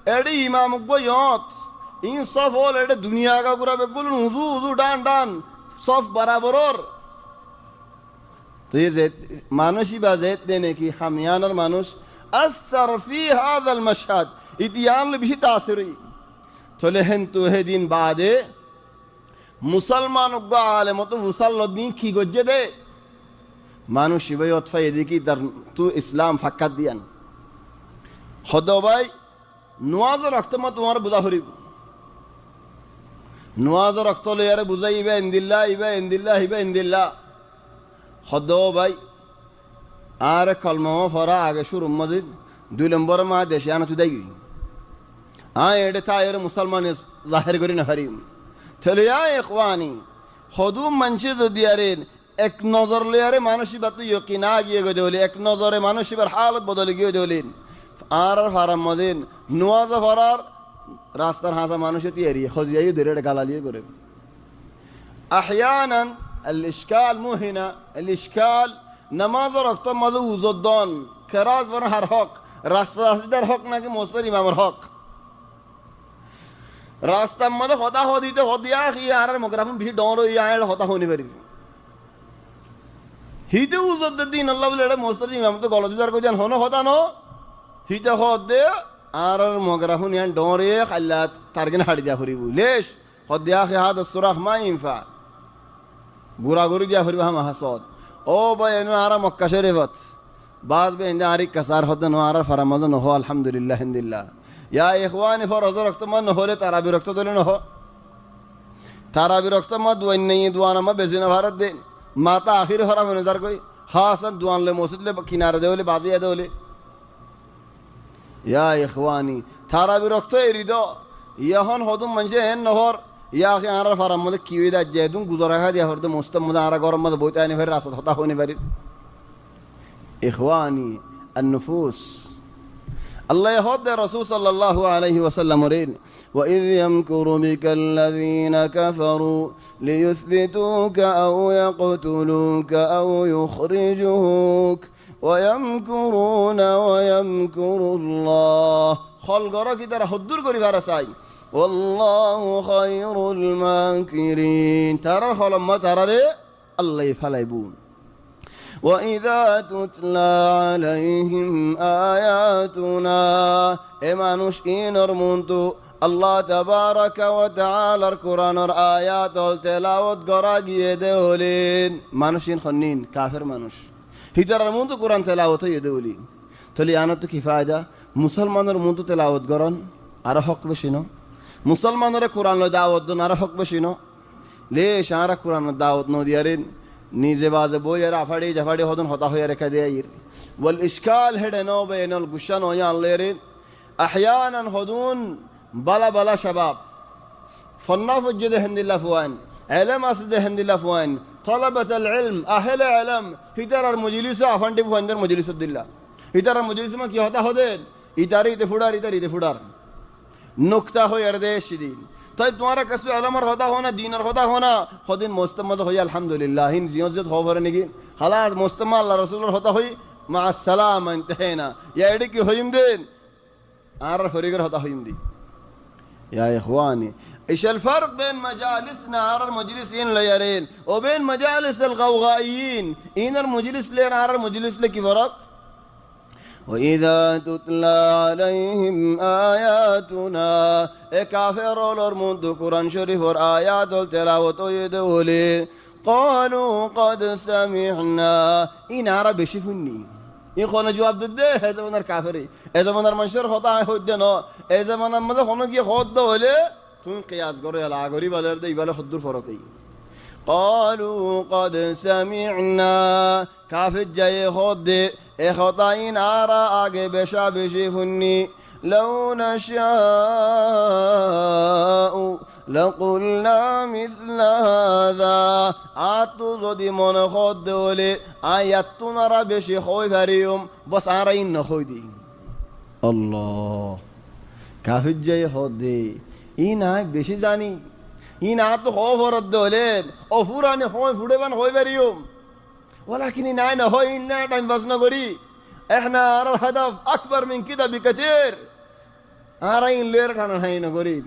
এডি ইমাম গয়ত ইনসাফ হল এটা দুনিয়া কা পুরা বেগুন উজু ডান সব বরাবর তো যে মানুষই বা যেতে নাকি হামিয়ানের মানুষ আসার ফি হাদাল মাশহাদ ইতিয়ান বেশি তাসিরি চলে হেন তো হেদিন বাদে মুসলমান আলেম তো মুসাল্লদিন কি গজ্জে দে মানুষ ইবাই অতফা এদিকে তার তো ইসলাম ফাক্কাত দিয়ান হদ ভাই নওয়াজ রক্ত মত তোমার বুঝা হরিব নওয়াজ রক্ত লয়ারে বুঝাই ইবা ইন্দিল্লাহ হদ ভাই আর কলমা ফরা আগে শুরু মজিদ 2 নম্বর মা দেশে আনা তুই দেই এটা তাই মুসলমান জাহির করি না হারিম চলে ইখওয়ানি হদুম মানছে যদি আরে এক নজর লে আরে মানসিকতা তো ইয়কিনা গিয়ে গদে হলে এক নজরে মানসিকতার হালত বদলে গিয়ে দলিন আর হারাম মদিন নওয়াজ ফরার রাস্তার হাসা মানুষে তৈরি খজিয়াই ধরে গালালিয়ে করে احيانا الاشكال مو هنا الاشكال نماز رقت مدو وزدان كراز ور هر حق রাস্তা در حق নাকি মোস্তর ইমামের হক রাস্তা মধ্যে হতা হদিতে হদিয়া কি আর মুগরাফুন বেশি ডর হইয়া আয় হতা হনি পারি হিতে উজদ দিন আল্লাহ বলে এটা মোস্তর ইমাম তো গলদিদার কই জান হনো হতা ন হিতে হদে আর মুগরাফুন ইয়ান ডরে খাল্লাত তারগিন হাড়ি দিয়া ফুরিবু লেশ হদিয়া কি হাদ সুরাহ মা ইনফা গুরা গুরি দিয়া ফুরিবু হাম হাসদ ও ভাই এনো আর মক্কা শরীফত বাস বে ইন্দা আরি কাসার হদ ন আর ফরমাদ ন হো আলহামদুলিল্লাহ হিন্দিল্লাহ ইয়া ইখওয়ানি ফরজ রক্ত মান হলে তারা বিরক্ত দলে ন হো তারা বিরক্ত মা দুয়ান নাই দুয়ানা মা বেজিনা ভারত দে মাতা আখির হরা নজর কই হাসান দুয়ান লে মসজিদ লে কিনারে দেওলে বাজিয়া দেওলে ইয়া ইখওয়ানি তারা বিরক্ত এরিদ ইয়াহন হদুম মানছে হেন নহর ইয়া কি আর ফারাম মধ্যে কি হইদা যেদুন গুজরা খা দিয়া হরতে মুস্তাম মধ্যে আর গরম মধ্যে বইতে আনি ফের রাস্তা হতা হনি পারি ইখওয়ানি النفوس الله يهد رسول صلى الله عليه وسلم رين وإذ يمكر بك الذين كفروا ليثبتوك أو يقتلوك أو يخرجوك ويمكرون ويمكر الله خلقرك در حدر كري فرساي والله خير الماكرين ترى خلما ترى الله يفعلون وإذا تتلى عليهم آياتنا إمانوش إنر منتو الله تبارك وتعالى القرآن آيات التلاوت قراء يدولين مانوشين خنين كافر مانوش هيتر منتو قرآن تلاوت يدولين تولي أنا تو كفاية مسلمان منتو تلاوت قرآن أرى حق بشينو مسلمان قرآن لو دعوت دون أرى حق بشينو ليش أرى قرآن دعوت نو ديارين নিজে বাজে বই আর আফাড়ি জাফাড়ি হদন হতা হয়ে রেখে দেয় ওয়াল ইশকাল হেডে নো বেনাল গুশান ওয়া আল্লাহরিন احيانا হদুন বালা বালা শাবাব ফন্নাফ জেদ হিন্দিল্লাহ ফুয়ান علم اسد হিন্দিল্লাহ ফুয়ান طلبه العلم اهل علم হিতারার মজলিস আফান্ডি ফুয়ানদের মজলিস দিল্লাহ হিতারার মজলিস মা কি হতা হদেন ইতারিতে ফুডার নুকতা হয়ে দেশ দিন তাই তোমারা কাছে আলমার হতা হোনা দিনের হতা হোনা খদিন মুস্তামাদ হই আলহামদুলিল্লাহ হিন জিয়ত খবর নেকি হালাত মুস্তামা আল্লাহ রাসূলের হতা হই মা আসসালাম ইনতাহানা ইয়া এডি কি হইম দেন আর ফরিগর হতা হইম দি ইয়া ইখওয়ানি ايش الفرق بين مجالسنا على المجلسين ليرين وبين مجالس الغوغائيين ان المجلس لين على المجلس لك فرق وإذا تتلى عليهم آياتنا كافر الأرمود قرآن شريف آيات التلاوة يدولي قالوا قد سمعنا إن عربي شفني إخوانا جواب ضده هذا من الكافري هذا من المنشر خطأ هدنا هذا من المدى خونك خود دولي تون قياس قرية العقوري بالرد يبالي خدر فرقي قالوا قد سمعنا كافر جاي خود خطاين عرا آگے بشا بشفني لو نشاء لقلنا مثل هذا آتو زدي من خود دولي آياتو نرى بشي خوي فريوم بس عرين نخوي دي الله كافر جاي خود دي این آگ بشي جاني این آتو خوف ورد دولين افوراني خوي فودبان خوي فريوم ولكن إن هو إن بس نقولي إحنا أرى الهدف أكبر من كده بكثير أرى إن لير كان هاي نقولي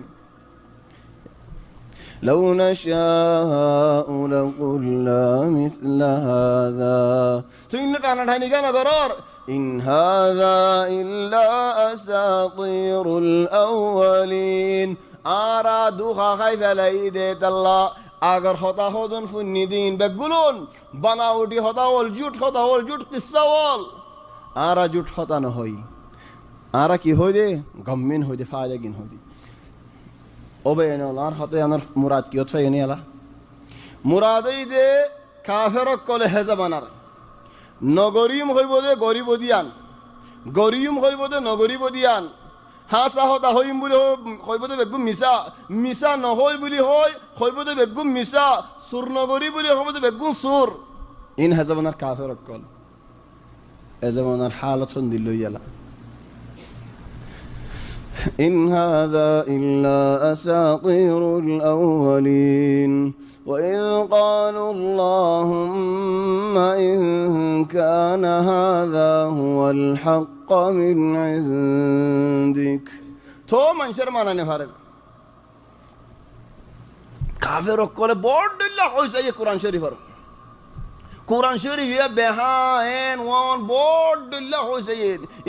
لو نشاء لقلنا مثل هذا تين كان هاي كان قرار إن هذا إلا أساطير الأولين أرى دوخا خايف ليدة الله اگر হতা হদন ফুন্নিদিন বেগুলুন বানাউটি হতা ওল জুট কিসসা ওল আরা জুট হতা ন হই আরা কি হই দে গম্মিন হই দে ফায়দা গিন হই ওবে এনলার হতে আনার মুরাদ কি হতফা এনি আলা মুরাদই দে কাফের কলে হেজা বানার নগরীম হইব দে গরিব দিয়ান, গরিম হইব দে নগরীব দিয়ান। হাঁচা হতা হইম বুলি হইব দে বেগুম মিছা, মিছা নহই বুলি হইব দে বেগুম মিছা, চুর নগরী বুলি হইব দে বেগুম চুর। ইন হেজাবানার কাফের অকল এজাবানার হালত দিল ইয়ালা। إن هذا إلا أساطير الأولين وإذ قالوا اللهم إن كان هذا هو الحق من عندك تو منشر مانا نفارق كافر وقال بورد الله حوث أي قرآن شريف কোরআন শরীফ ইয়া বেহান ওয়ান বড়ল্লাহ হইছে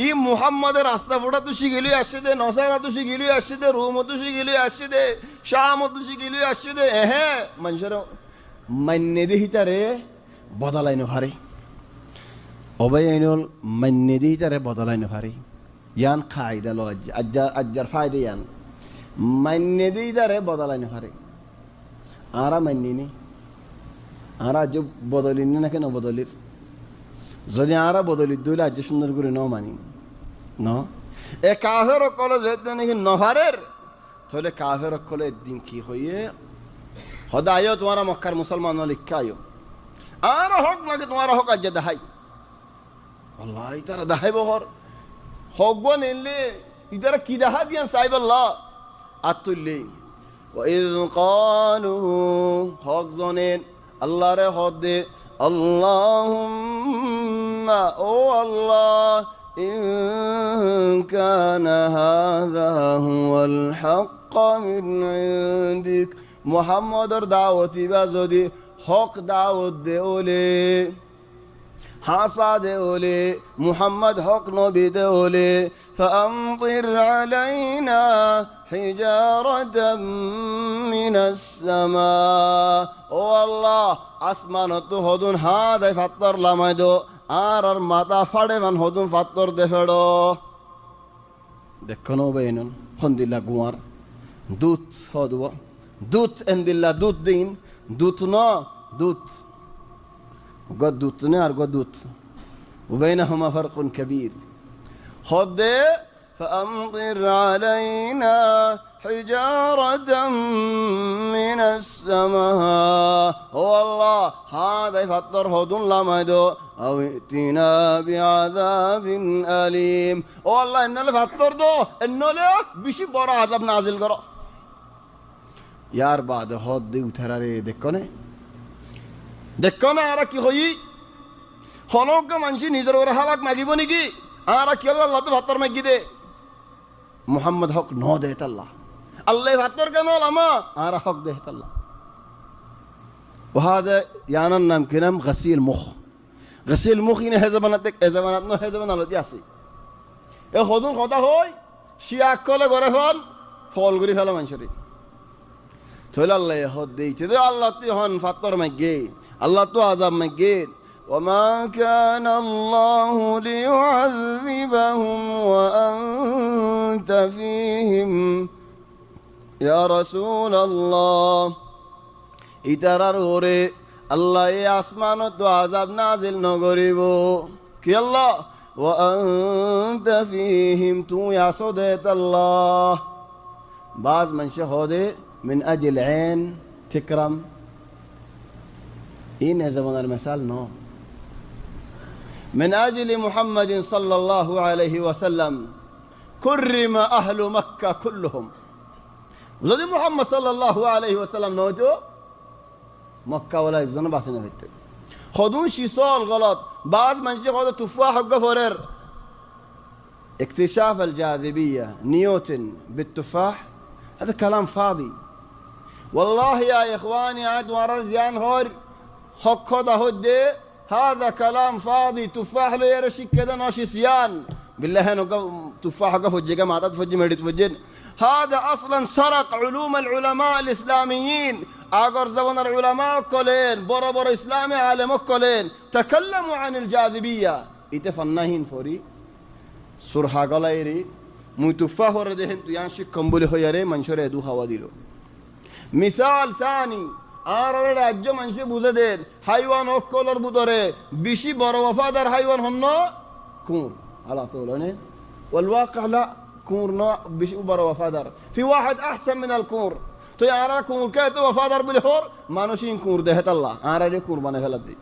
ই মুহাম্মাদের রাস্তা ফোটা তো শিগিলি আসছে দে, নসারা তো শিগিলি আসছে দে, রোম তো শিগিলি আসছে দে, শাম তো শিগিলি আসছে দে। হ্যাঁ মানুষের মান্য দিহিতারে বদলাই নভারে, অবাই আইনল মান্য দিহিতারে বদলাই নভারে। ইয়ান খাইদা লো আজ্জার ফায়দা ইয়ান মান্য দিহিতারে বদলাই নভারে। আরা মান্যিনি আর আজ বদলিনি না কেন বদলির, যদি আরা বদলি দইলে আজ সুন্দর করে ন মানি ন এ কাফের কলে যেতে নাকি নহারের, তাহলে কাফের কলে একদিন কি হইয়ে হদা আয়ো তোমারা মক্কার মুসলমান লিখা আয়ো আর হক নাকি তোমার হক আজ দেখাই আল্লাহ ইতারা দেখাই বহর হক নিলে ইতারা কি দেখা দিয়ান সাইব আল্লাহ আর তুললে وإذ قالوا হক জনেন আল্লাহ রে হদ দে আল্লাহুম্মা ও আল্লাহ ইন কানা হাযা হুয়াল হক মিন ইনদিক মুহাম্মাদর দাওয়াতি বা যদি হক দাওয়াত দে ওলে হাসা দে ওলে মুহাম্মদ হক নবী দে ওলে ফামতির আলাইনা হিজারাতাম মিনাস সামা ও আল্লাহ আসমানত হদুন হাদাই ফাত্তর লামাই দো আর মাথা ফাড়ে মান হদুন ফাত্তর দে ফেড়ো দেখনো বেইনন ফন্দিল্লা গুয়ার দুধ হদব দুধ এন্দিল্লা দুধ দিন দুধ ন দুধ قدوت نار قدوت وبينهما فرق كبير خذ فأمطر علينا حجارة من السماء والله هذا يفطر هدون لمدو أو ائتنا بعذاب أليم والله إن اللي فطر دو إنه لك بشي برا عذاب نازل قرأ يار بعد هاد دي وتراري دكونه দেখো না আরা কি হই হনক মানসি নিজের ওরে হালাক মাগিব নাকি আরা কি আল্লাহ তো ভাতর মাগি দে মুহাম্মদ হক ন দে আল্লাহ আল্লাহ ভাতর কেন লামা আরা হক দে আল্লাহ وهذا يعني নাম কি নাম غسيل مخ غسيل مخ ইনে হেজাবানাত হেজাবানাত ন হেজাবানাত দি আছে এ হদুন কথা হই শিয়া কলে ঘরে ফল গরি ফেলা মানুষরে তাহলে আল্লাহ হদ দেইছে দে আল্লাহ তুই হন ভাতর মাগি الله تو عذاب مجيد وما كان الله ليعذبهم وأنت فيهم يا رسول الله إتراروري الله يسمان تو عذاب نازل نغريبو كي الله وأنت فيهم تو يا صديت الله بعض من شهده من أجل عين تكرم إن زمان المثال نو من أجل محمد صلى الله عليه وسلم كرم أهل مكة كلهم وزي محمد صلى الله عليه وسلم نوتو مكة ولا يزون باسنا فيت خدون شي صال غلط بعض من شي خد تفاح قفرر اكتشاف الجاذبية نيوتن بالتفاح هذا كلام فاضي والله يا إخواني عاد ورزيان هور حق هدى هذا كلام فاضي تفاح له يرشك كذا ناشي سيان بالله انه تفاح قف وجه ما تفجي مدت فجن هذا اصلا سرق علوم العلماء الاسلاميين اغر زمن العلماء كلين بربر اسلامي عالم كلين تكلموا عن الجاذبيه يتفنهين فوري سرها قلايري مو تفاح ورده انت يانشي كمبل هو يري منشور يدو خوا ديلو مثال ثاني আর রাজ্য মানুষে বুঝে দেন হাইওয়ান অকলর বুতরে বেশি বড় ওয়াফাদার হাইওয়ান হন্ন কুর আলা তোলনে والواقع لا كور نوع بشي بر وفادر في واحد احسن من الكور تو يارا كور كيتو وفادر بالهور مانوشين كور دهت الله ارا دي كور بنه فلدي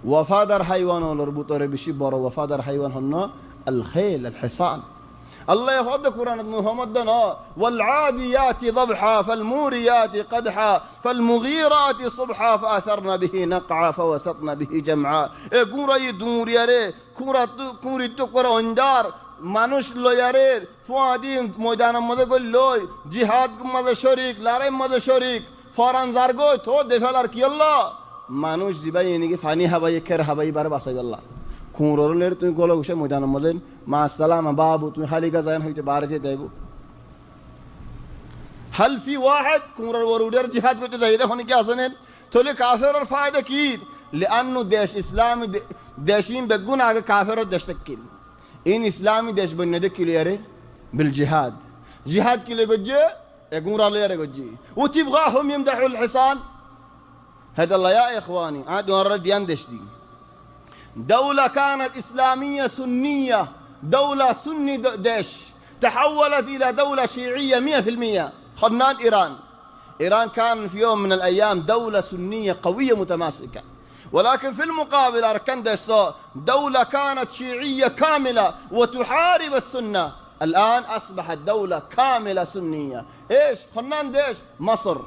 وفادر حيوان لربطور بشي بر وفادر حيوان هن الخيل الحصان الله يفضل قرآن محمد دنا والعاديات ضبحا فالموريات قدحا فالمغيرات صبحا فأثرن به نقعا فوسطن به جمعا كورا يدور ياري كورا تكورا اندار মানুষ লয়ারের ফুয়াদিন ময়দানের মধ্যে গই লই জিহাদ মধ্যে শরিক লড়াই মধ্যে শরিক ফরান জারগো তো দেফালার কি আল্লাহ মানুষ জিবাই এনেকি ফানি হাবাই খের হাবাই বার বাসাই আল্লাহ কুরলের তুমি গলো গসে ময়দানের মধ্যে মা সালাম বাবু তুমি খালি গাজান হইতে বারে যেতে দেব هل في واحد কুরর ওরুডের জিহাদ করতে যাই দেখুন কি আসেন তাহলে কাফেরের ফায়দা কি لانه দেশ ইসলামী দেশিন বেগুন আগে কাফেরের দেশ তকিল إن إسلامي ديش بندك كلياري بالجهاد جهاد كلي جوجي يقول الله يا رجوجي وتبغاهم يمدحوا الحصان هذا الله يا إخواني عاد ورد يندش دي دولة كانت إسلامية سنية دولة سني ديش تحولت إلى دولة شيعية 100% خنان إيران كان في يوم من الأيام دولة سنية قوية متماسكة ولكن في المقابل أركان دولة كانت شيعية كاملة وتحارب السنة الآن أصبحت دولة كاملة سنية إيش خنان ديش مصر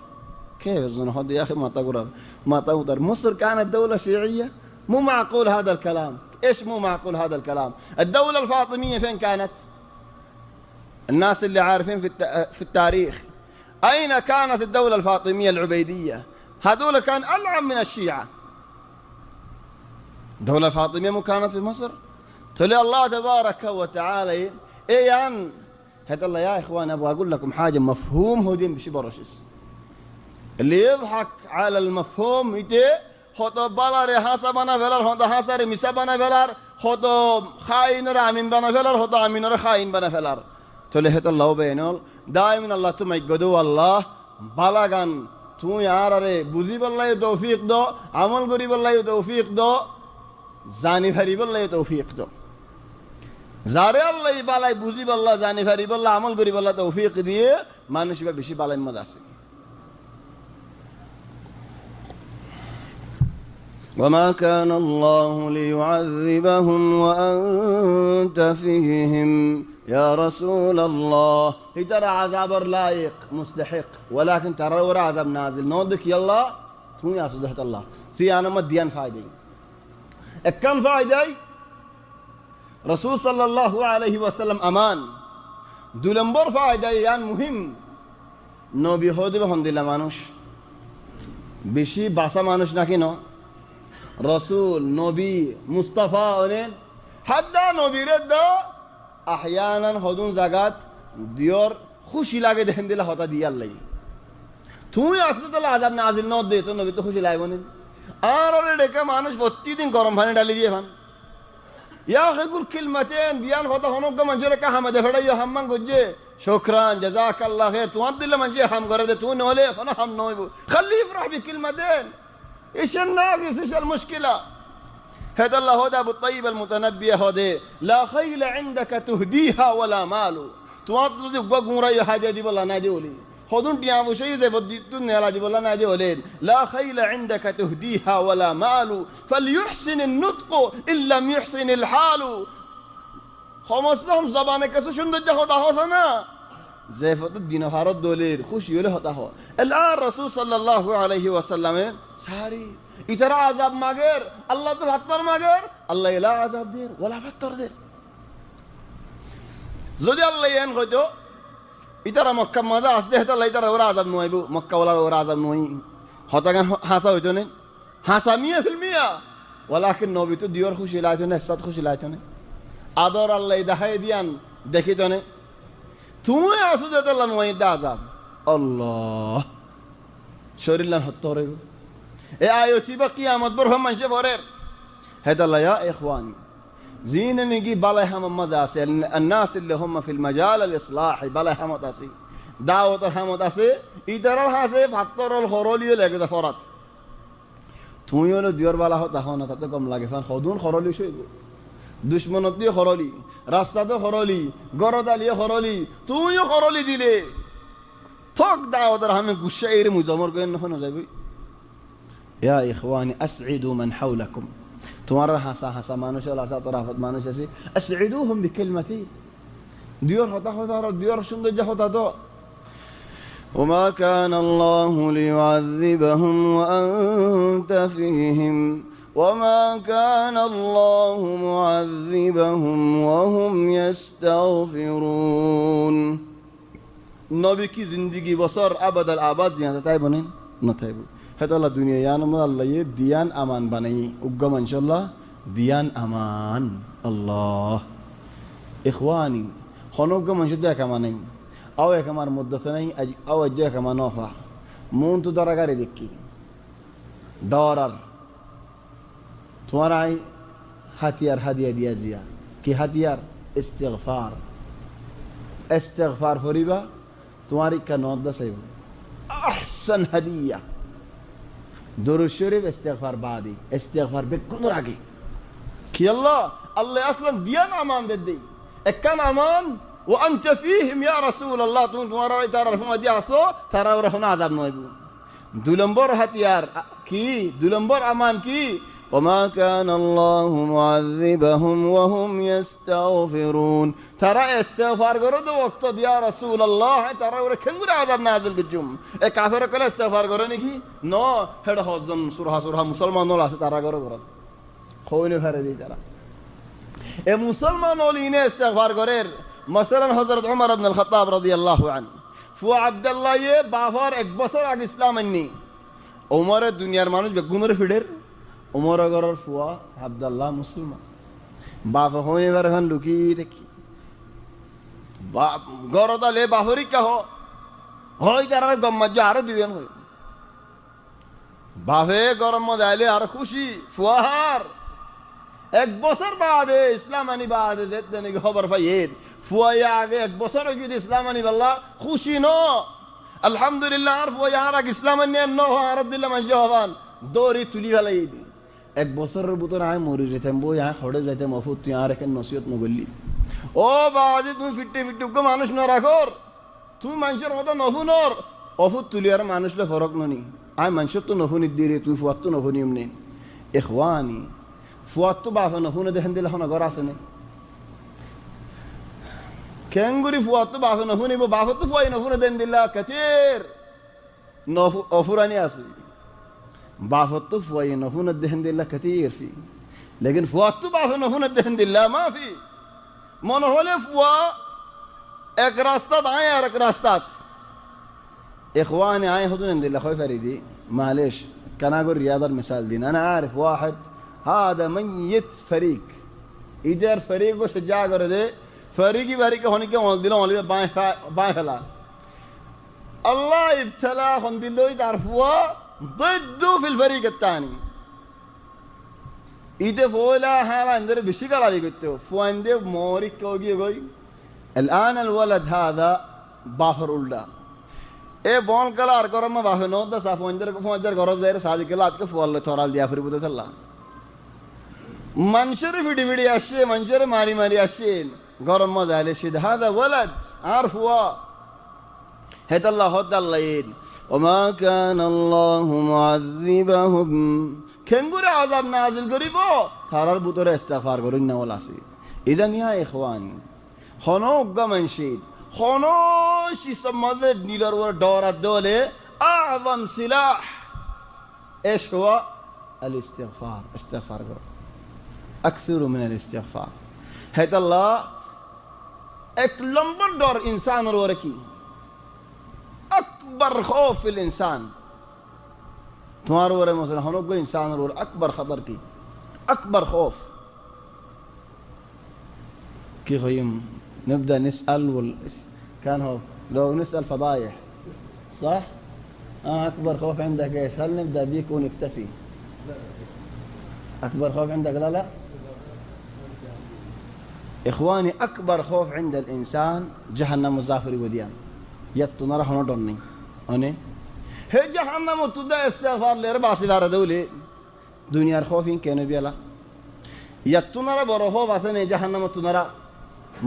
كيف يظن هذا يا أخي ما تقدر مصر كانت دولة شيعية مو معقول هذا الكلام إيش مو معقول هذا الكلام الدولة الفاطمية فين كانت الناس اللي عارفين في التاريخ أين كانت الدولة الفاطمية العبيدية هذول كان ألعن من الشيعة الدولة الفاطمية مو كانت في مصر تقول الله تبارك وتعالى إيه هذا الله يا إخوان أبغى أقول لكم حاجة مفهوم هودين بشي برشيس اللي يضحك على المفهوم يتي خطو بالار حسبنا فلار خطو حسر مسبنا فلار خطو خاين رامين بنا فلار خطو عمين خاين بنا فلار تقول هذا الله بينول دائما الله تمي قدو الله بلاغان تو يا ري بوزي بالله توفيق دو عمل غري بالله توفيق دو জানি ফারিব আল্লাহ তৌফিক তো যারে আল্লাহ বালাই বুঝিব আল্লাহ জানি ফারিব আল্লাহ আমল করিব আল্লাহ তৌফিক দিয়ে মানুষ বেশি বালাই মত আছে وما كان الله ليعذبهم وأنت فيهم يا رسول الله ترى عذاب لائق مستحق ولكن ترى ورا عذاب نازل نودك يلا تو يا صدقت الله في انا مديان فايده كم فائدة رسول صلى الله عليه وسلم أمان دولمبر فائدة يعني مهم نبي هودي بهند الله مانوش بشي باسا مانوش نكينو رسول نبي مصطفى أنين حتى نبي رد أحيانا هدون زكاة ديور خوشي لاقي دهند الله هتا ديال لي تو يا أسرة الله عذاب نازل نود دي تو نبي تو خوشي لاقي بنين আর ডেকে মানুষ প্রতিদিন গরম পানি ডালি দিয়ে ফান ইয়া হেগুর কিলমাতেন দিয়ান কথা হনক মানুষের কা হামাদে ফড়াইও হাম্মান গজে শুকরান জাযাকাল্লাহ খাইর তুয়ান দিলে মানুষে হাম করে দে তুই নলে ফনা হাম নইব খালি ইফরাহ বিকিলমাতেন ايش الناقص ايش المشكله هذا الله هدى ابو الطيب المتنبي هدى لا خيل عندك تهديها ولا مال توان دي غغورا حاجه دي والله نادي ولي خذون تيامو شيء زي بديتون نلا دي والله نادي ولين لا خيل عندك تهديها ولا مال فليحسن النطق ان لم يحسن الحال خمسهم زبانه كسو সুন্দর দেখো তাহস না زيفت الدين فارد دولير خوشي ولا هتاهو الان الرسول صلى الله عليه وسلم ساري يترى عذاب ماغير الله تو فطر ماغير الله لا عذاب دير ولا فطر دير যদি আল্লাহ এন কইতো ইতারা মক্কা মজা আসতে হতো আল্লাহ ইতারা ওরা আযাব নইবো মক্কা ওলা ওরা আযাব নই হতাগান হাসা হইতো নে হাসা 100% ওয়ালাকিন নবী তো দিওর খুশি লাইতো না সাদ খুশি লাইতো না আদর আল্লাহ দেখাই দিয়ান দেখিতো না তুই আসু যে আল্লাহ নই দা আযাব আল্লাহ শরীরলান হত্তর হইব এ আয়াতি বা কিয়ামত বর মানসে বরের হেদা আল্লাহ ইয়া ইখওয়ানি زين نجي بلا هم مزاسي الناس اللي هم في المجال الإصلاحي بلا هم تاسي দাওয়াতের হামত আছে ইতারার হাসে ফাত্তরল হরলিও লাগে তা ফরাত তুমি হলো দিয়র বালা হতা হও না তাতে কম লাগে ফান হদুন হরলি সইব দুশ্মনত দিয়ে হরলি রাস্তাতে হরলি গরদালিয়ে হরলি তুমিও হরলি দিলে থক দাওয়াতের হামে গুসা এর মুজমর করেন না যাবে ইয়া ইখওয়ানি আসঈদু মান হাওলাকুম তোমার হাসা হাসা মানুষ আছে তরাফত মানুষ আছে আসঈদুহুম বিকালমাতি দিয়র হতা হতা দিয়র সৌন্দর্য হতা তো وما كان الله ليعذبهم وأنت فيهم وما كان الله معذبهم وهم يستغفرون নবী কি জিন্দেগি বছর আবাদাল আবাদ জিয়া তাই বনেন না তাই হেতাল্লাহ দুনিয়া ইয়ানম আল্লাহ ইয়ে দিয়ান আমান বানাই উগ্গম ইনশাআল্লাহ দিয়ান আমান আল্লাহ ইখওয়ানি হনগ্গম ইনশাআল্লাহ কামানাই আও এক আমার মধ্যে নাই আও আজ এক আমার নফা মন তো দরাগারে দেখি ডরার তোমার আই হাতিয়ার হাদিয়া দিয়া জিয়া কি হাতিয়ার ইস্তিগফার ইস্তিগফার ফরিবা তোমার ইকা নদ্দা চাইব আহসান হাদিয়া দরুদ শরীফ ইস্তিগফার বাদি ইস্তিগফার বেগুনোর আগে কি আল্লাহ আল্লাহ আসলাম দিয়ান আমান দেই একখান আমান وأنت فيهم يا رسول الله تمہارا تارا رفما دي আসো তারা ওরা হন আযাব নয়ব দুই নম্বর হাতিয়ার কি দুই নম্বর আমান কি وما كان الله معذبهم وهم يستغفرون ترى استغفار করো তো ওয়াক্ত দিয়া রাসূল আল্লাহ তারা ওরা কেঙ্গুরে আযাব নাযিল করজুম এ কাফের কলে ইস্তিগফার করে নাকি ন হেড হজম সুরহা মুসলমান হল আছে তারা করে করে কইনে ফেরে দি তারা এ মুসলমান হলিনে ইস্তিগফার করে مثلا حضرت عمر بن الخطاب رضي الله عنه فو عبد الله ये बाफर एक बছর আগে ইসলাম আননি ওমরের দুনিয়ার মানুষ বেগুনের ফিডের ওমর গরর ফুয়া আব্দুল্লাহ মুসলমান বাফা হয়ে গরখান লুকি দেখি গরদালে বাহরি কাহ হয় যারা গম্মাজ আরো দিবেন হয় বাফে গরম মজাইলে আর খুশি ফুয়াহার এক বছর বাদে ইসলাম আনি বাদে যেতে নাকি খবর পাইয়েন ফুয়া আগে এক বছর আগে ইসলাম আনি বললা খুশি ন আলহামদুলিল্লাহ আর ফুয়া আর আগে ইসলাম আনি ন আর দিল্লাহ মাঝে হবান দৌড়ি তুলি ফেলাই এক বছরের ভিতরে আয় মরি যেতাম বই আয় খড়ে যাইতাম অফুত তুই আর এখন নসিহত নগলি ও বাবাজি তুমি ফিটে ফিটুকে মানুষ ন রাখর তুমি মানুষের কথা নফুনর অফুত তুলি আর মানুষলে ফরক ননি আয় মানুষের তো নফুনি দিয়ে তুই ফুয়ার তো নফুনি এমনি ইখওয়ানি ফুয়ার তো বাফে নফুনে দেখেন দিলে এখন ঘর আছে না কেঙ্গুরি ফুয়ার তো বাফে নফুনিব বাফে তো ফুয়াই নফুনে দেন দিল্লা কাতের অফুরানি আছে বাফে তো ফুয়াই নফুনে দেন দিল্লা কাতের ফি लेकिन ফুয়ার তো বাফে নফুনে দেন দিল্লা মাফি মনে হলে ফুয়া এক রাস্তাত আয় আর এক রাস্তাত ইখওয়ানি আয় হদুন দিল্লা খয় ফরিদি معلش كان اقول رياض المثال دي انا عارف واحد هذا ميت فريق इधर फरीक को सज्जा कर दे फरीकी बारी के होने के मोल दिलो मोल बाएं फैला अल्लाह इब्तला हम दिलो इधर हुआ ضده في الفريق الثاني इधर فولا هذا अंदर بشكل عليه قلت له فوانده موري كوجي कोई الآن الولد هذا بافر उल्टा ए बॉल कलर करो मैं बाफे नो दस आप फंजर करो ज़ेर साजी के लात के फॉल थोराल दिया फिर बुद्ध थल्ला منشر فيدي فيدي أشي منشر ماري ماري أشي قرم ما زال الشيء هذا ولد عارفوا هت الله هد الله وما كان الله معذبهم كم قرأ عذاب نازل قريبه ترى البطور استغفار قرينا ولا سي إذن يا إخواني خنوق منشيد خنوش يسمى نيلر ودور الدولة أعظم سلاح إيش هو الاستغفار استغفار قرأ أكثر من الاستغفار هذا الله एक लंबर डर इंसान और की अकबर खौफ الإنسان तुम्हारे और مثلا हम लोग को इंसान और अकबर खतर की أكبر خوف كيف يم نبدأ نسأل كان هو لو نسأل فضايح صح أكبر خوف عندك إيش هل نبدأ بيك ونكتفي أكبر خوف عندك لا إخواني أكبر خوف عند الإنسان جهنم وزافر وديان ইয়াত তোনারা হন ডর নেই অনে হে জাহান্নাম তুদা ইস্তেগফার লের বাসি বারে দৌলে দুনিয়ার খৌফিন কেন বিয়ালা ইয়াত তোনারা বড় খৌফ আছে নেই জাহান্নাম তোনারা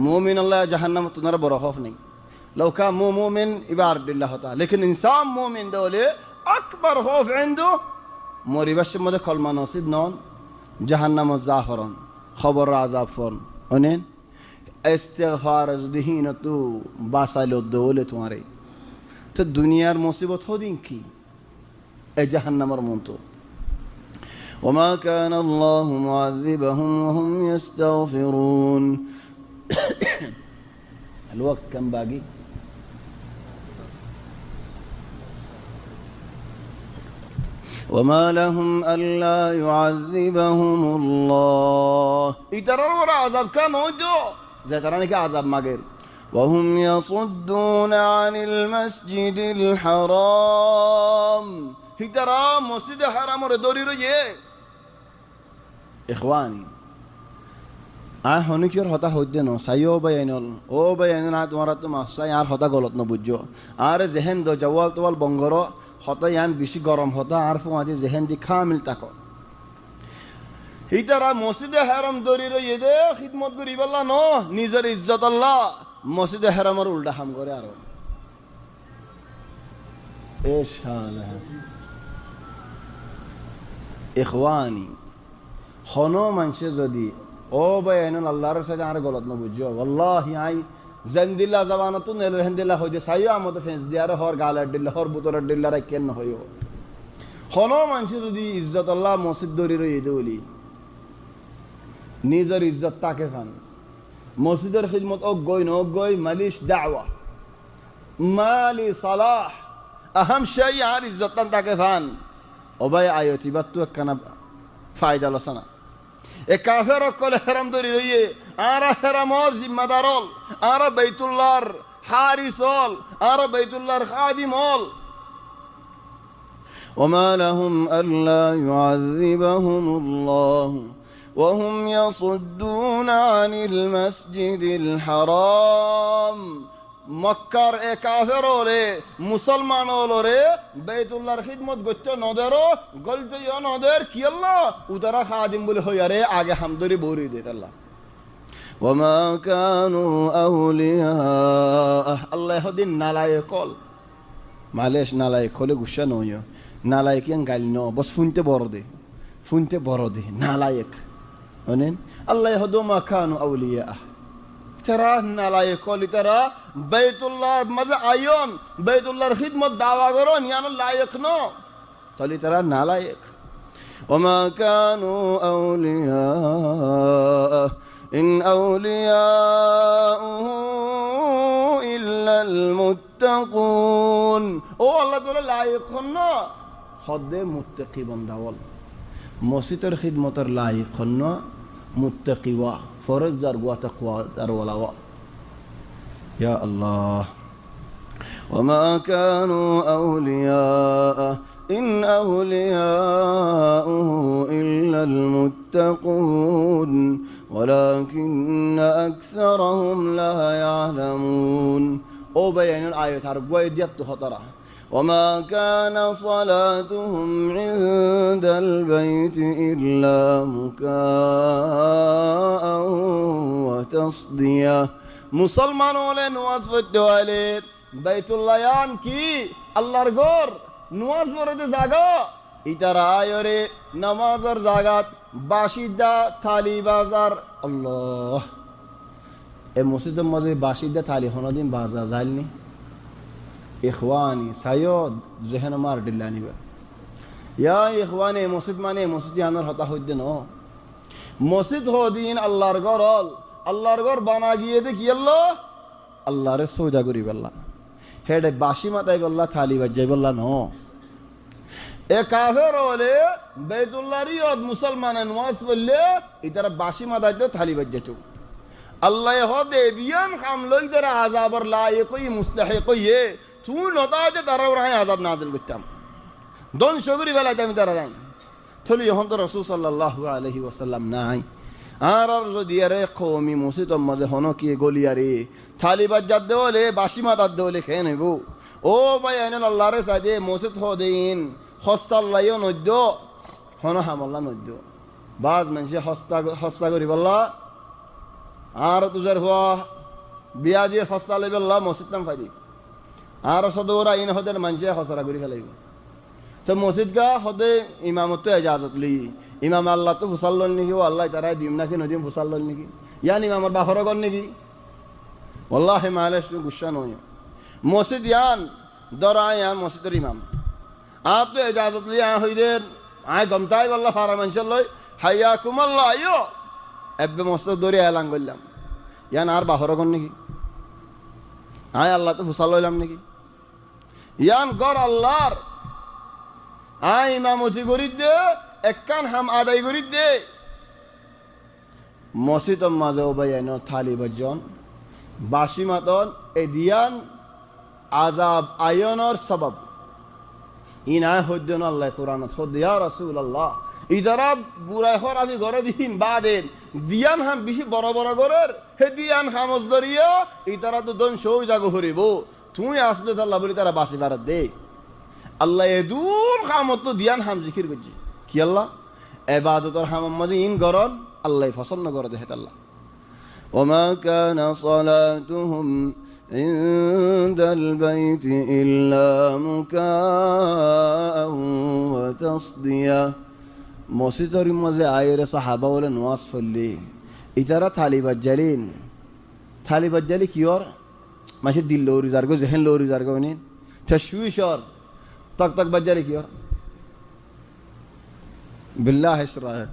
মুমিন আল্লাহ জাহান্নাম তোনারা বড় খৌফ নেই লৌকা মুমিন ইবার দিল্লাহ হতা লেকিন ইনসান মুমিন দৌলে আকবর খৌফ عنده মরিবাসের মধ্যে কলমা নসিব নন জাহান্নাম জাফরন খবর আযাব ফরন অনেন ইস্তেগফার যদিহীন তো বাসাইলো দৌলে তোমারে তো দুনিয়ার মুসিবত হদিন কি এই জাহান্নামের মতো وما كان الله معذبهم وهم يستغفرون الوقت كم باقي وما لهم ألا يعذبهم الله يترون عذاب كم وجو زي تراني كعذاب ماغير وهم يصدون عن المسجد الحرام هترى مسجد الحرام ردوري رجي إخواني হনিকির হতা হইতে ন সাইও বাইনল ও বাইন না তোমার তো মাসাই আর হতা গলত ন বুঝছো আর জেহেন দ জওয়াল তোয়াল বঙ্গর হতা ইয়ান বেশি গরম হতা আর ফুয়াদি জেহেন দি খামিল তাকো হিতারা মসজিদে হারাম দরি রইয়ে দে খিদমত করি বললা ন নিজের ইজ্জত আল্লাহ মসজিদে হারামের উল্টা হাম করে আর এ শালা ইখওয়ানি হনো মানুষে যদি ও বাইন আল্লাহর সাথে আর গলত ন বুঝছো ওয়াল্লাহি আই জন্দিল্লা জবানত নেল হেন্দিল্লা হইছে সাইয়া আমতে ফেন্স দিয়ার হর গালার দিল্লা হর বুতরের দিল্লা রাখেন হইও হনো মানুষে যদি ইজ্জত আল্লাহ মসজিদ দরি রইয়ে দেউলি নিজের ইজ্জত তাকে ফান মসজিদের খিদমত অগই মালিশ দাওয়া মালি সালাহ আহম শাই আর ইজ্জত তাকে ফান ওবাই আয়তি বাত্তু একখানা ফায়দা লসানা এ কাফের কলে হেরাম দরি রইয়ে আর হেরামর জিম্মাদারল আর বাইতুল্লাহর হারিসল আর বাইতুল্লাহর খাদিমল وما لهم ألا يعذبهم الله وهم يصدون عن المسجد الحرام মক্কার এ কাফের ওরে মুসলমান ওরে বাইতুল্লাহর খিদমত গচ্ছ নদেরও গলতে নদের কি আল্লাহ উদারা খাদিম বলে হইয়ারে আগে হামদরি বৌরি দে আল্লাহ وما كانوا أولياء الله দিন নালায়েক কল মালেশ নালায়েক হলে গুসা নয় নালায়েক ইয়ান গাইল ন বস ফুনতে বড় দে নালায়েক অনেন আল্লাহ হদো মা কানু আউলিয়া তারা নালায়েক কল তারা বাইতুল্লাহ মাঝে আয়ন বাইতুল্লাহর খিদমত দাওয়া করো ইয়ান লায়েক ন তাহলে তারা নালায়েক وما كانوا أولياء إن أولياؤه إلا المتقون ও আল্লাহ তাআলা লায়েক হন হদে মুত্তাকি বান্দাওয়াল মসজিদের খিদমতের লায়েক হন মুত্তাকি ওয়া ফরজদার ওয়া তাকওয়া দারওয়ালা ওয়া ইয়া আল্লাহ وما كانوا أولياء إن أولياؤه إلا المتقون ولكن أكثرهم لا يعلمون أو بيان الآية عربية ديت خطرة وما كان صلاتهم عند البيت إلا مكاء وتصدية مسلمان ولن وصف الدوالير بيت الله يان كي الله رغور نواز পড়তে জায়গা ইতারা আয়রে নামাজের জায়গাত বাসিদা থালি বাজার আল্লাহ এ মসজিদের মধ্যে বাসিদা থালি হনদিন বাজার যাইলনি ইখওয়ানি সায়দ জেহেন মার দিল্লানি বা ইয়া ইখওয়ানি মসজিদ মানে মসজিদ আনার হতা হইতে ন মসজিদ হদিন আল্লাহর ঘর বানা গিয়ে দেখি আল্লাহরে সৌদা করি বললা হেডে বাসি মাথায় বললা থালি বাজাই বললা ন এ কাফের হলে বাইতুল্লাহর মুসলমানের নামাজ পড়লে ইতারা বাসি মাথায় তো থালি বাজাইত আল্লাহ হদে দিয়ান খামলই তারা আযাবর লায়েক ই মুস্তাহিক ই তুই নতা যে তারা রায় আযাব নাজিল করতাম দন শগরি বেলা আমি তারা রাই থলি এখন তো রাসূল সাল্লাল্লাহু আলাইহি ওয়াসাল্লাম নাই আর যদি আরে কৌমি মসজিদ মধ্যে হন কি গলিয়ারে থালিবাজ যাদ দেওয়ালে বাসি মাতার দেওয়ালে খেয়ে নেব ও ভাই আইন আল্লাহরে সাজে মসজিদ হদিন হস্তাল্লাইও নদ্য হন হামল্লা নদ্য বাজ মানুষে হস্তা করি বললা আর তুজার হওয়া বিয়া দিয়ে হস্তা লই বললা মসজিদ নাম ফাইদি আর সদৌরা ইন হদের মানুষে হসরা করি ফেলাইব তো মসজিদ গা হদে ইমামত এজাজত লি ইমাম আল্লাহ তো ফুসাল লল নাকি ও আল্লাহ তারাই দিম নাকি নদীম ফুসাল লল নাকি ইয়ান ইমামর বাহর গল নাকি ওল্লাহ মালেশ গুসা নয় মসজিদ ইয়ান দরাই ইয়ান মসজিদের ইমাম আর তো এজাজত লি আয় হইদের আয় গমতাই বললা ফারা মানুষের লই হাইয়া কুমাল্লা আইও এব্বে মসজিদ দৌড়ে এলাং করলাম ইয়ান আর বাহর গল নাকি আয় আল্লাহ তো ফুসাল লইলাম নাকি ইয়ান গর আল্লাহর আয় ইমামতি করি দে একখান হাম আদায় করি দে মসজিদ মাঝে ওবাইন থালি বজন বাসি মাতন এদিয়ান আজাব আয়নর সবব ইনায় হদ্দেন আল্লাহ কোরআন হদ্দিয়া রাসূলুল্লাহ ইদারা বুড়াই হর আমি ঘরে দিন বাদের দিয়ান হাম বেশি বড় বড় ঘরের হে দিয়ান হামজ ধরিয়া ইতারা তো দন সৌ জাগো হরিব তুই আসলে আল্লাহ বলি তারা বাসি বারাত দে আল্লাহ এদুর হামত তো দিয়ান হাম জিকির করছি কি আল্লাহ এবাদতর হামাম মাঝে ইন গরন আল্লাহ পছন্দ করে দেহে আল্লাহ ওমা কানা সালাতুহুম ইনদাল বাইতি ইল্লা মুকাআন ওয়া তাসদিয়া মসজিদের মাঝে আয়ের সাহাবা বলে নামাজ পড়লি ইতারা থালি বাজ্জালি কি ওর মাসে দিল লৌরি জারগো জেহেন লৌরি জারগো নি তশবিশর তক তক বাজ্জালি কি ওর বিল্লাহ ইসরাহ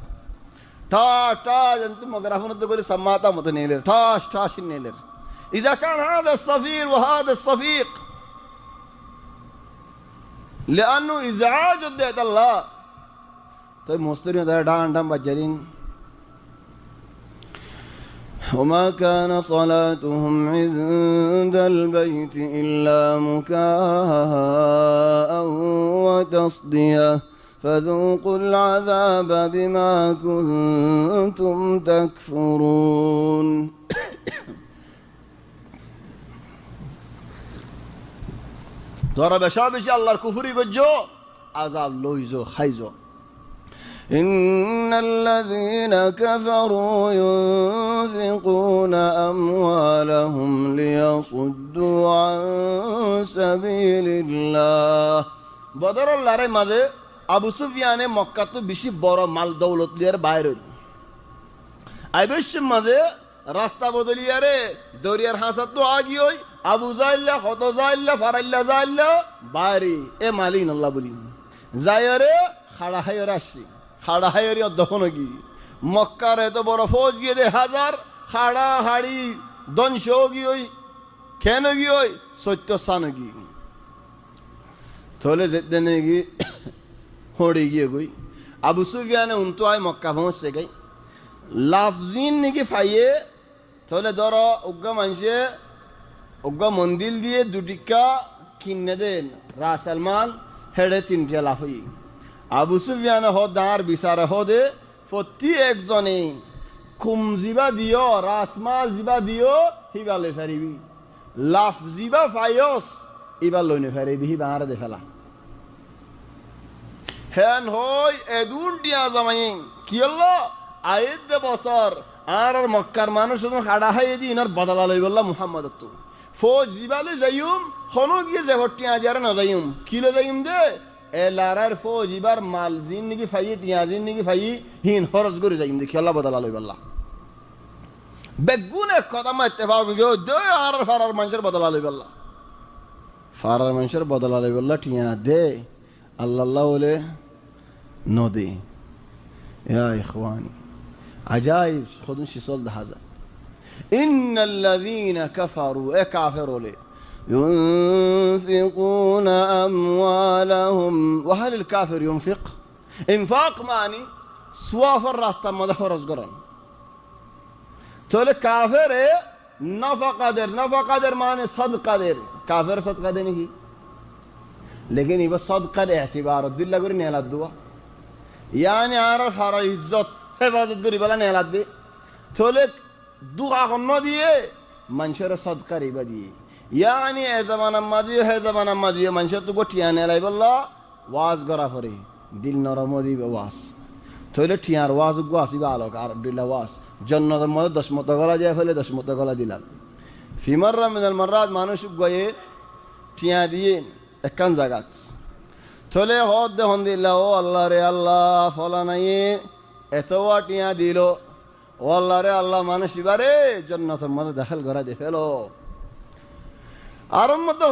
ঠাস ঠাস انتم مغرفون تقول سماتا متنيلر ঠাস ঠাস نيلر اذا كان هذا الصفير وهذا الصفيق لانه ازعاج ادعت الله طيب مسترين دان دان بجرين وما كان صلاتهم عند البيت الا مكاء وتصديه فذوقوا العذاب بما كنتم تكفرون ضرب شابش الله الكفري بجو عذاب لويزو خيزو إن الذين كفروا ينفقون أموالهم ليصدوا عن سبيل الله بدر الله ري ماذا আবু সুফিয়ানে মক্কা তো বেশি বড় মাল দৌলত লিয়ার বাইরে আইবেশের মাঝে রাস্তা বদলিয়ারে দরিয়ার হাসা তো আগি ওই আবু জাইল্লা হত জাইল্লা ফারাইল্লা জাইল্লা বাইরে এ মালিন আল্লাহ বলি যায়রে খাড়া হাইরে আসি খাড়া হাইরে দফন কি মক্কার এত বড় ফৌজ গিয়ে দে হাজার খাড়া হাড়ি দংশ গি ওই কেন গি ওই সত্য সান গি চলে যেতে নেই होड़ी गई गई अबू सुफियान उनको आए मक्का पहुँच से गई लाफजिन निकी फाइए थोड़े दौरा उग्गा मंशे उग्गा मंदिर दिए दुटिका किन्ने देन रासलमान हेडे तीनटिया लाफी अबू सुफियान हो दार बिसारे हो दे फत्ती एक जने कुम जिबा दियो रासमाल जिबा दियो हिबा ले फेरीबी लाफ जिबा फायोस इबा लोने फेरीबी हिबा आरे दे फेला হেন হই এদুন টিয়া জামাইন কি হলো আয়েদ দে বছর আর মক্কার মানুষ খাড়া হাই দি ইনার বদলা লই বললা মুহাম্মদ তো ফৌজ জিবালে যাইম হনো গিয়ে যে হটিয়া দিয়ার না যাইম কিলে যাইম দে এ লারার ফৌজ ইবার মাল জিন নিকি ফাই টিয়া জিন নিকি ফাই হিন খরচ করে যাইম দে খেলা বদলা লই বললা বেগুনে কদম ইত্তেফাক গো দে আর ফারার মানুষের বদলা লই বললা ফারার মানুষের বদলা লই বললা টিয়া দে আল্লাহ বলে নদী يا إخواني عجائب خذون شي صول هذا إن الذين كفروا كافروا لي ينفقون أموالهم وهل الكافر ينفق انفاق معني سوافر راست مدح رزقران تقول كافر نفق قدر معنی صدقہ دیر کافر صدقہ دینے کی لیکن یہ صدقہ دے اعتبار دل لگوری نیلت دوا یعنی عرف ہر عزت حفاظت گری بلا نیلت دے থলে দুয়া কন্ন দিয়ে মানুষের সদকা রিবা দিয়ে ইয়ানি এ জামানার মাঝিও হে জামানার মাঝিও মানুষের তো টিয়া নেলাই বললা ওয়াজ গড়া পরে দিল নরম দিবে ওয়াজ থইলে টিয়ার ওয়াজ গো আসিবা আলোক আর দিলা ওয়াজ জন্নতের মধ্যে 10 মতো গলা দিয়ে ফেলে 10 মতো গলা দিলাম ফিমার রমজান মারাত মানুষ গয়ে টিয়া দিয়ে একখান জাগাত চলে হদ দেহন দিল্লা ও আল্লাহ রে আল্লাহ ফলা নাই এতওয়া টিয়া দিল ও আল্লাহ রে আল্লাহ মানুষ এবারে জন্নতের মধ্যে দাখিল করা দিয়ে ফেলো আর মতো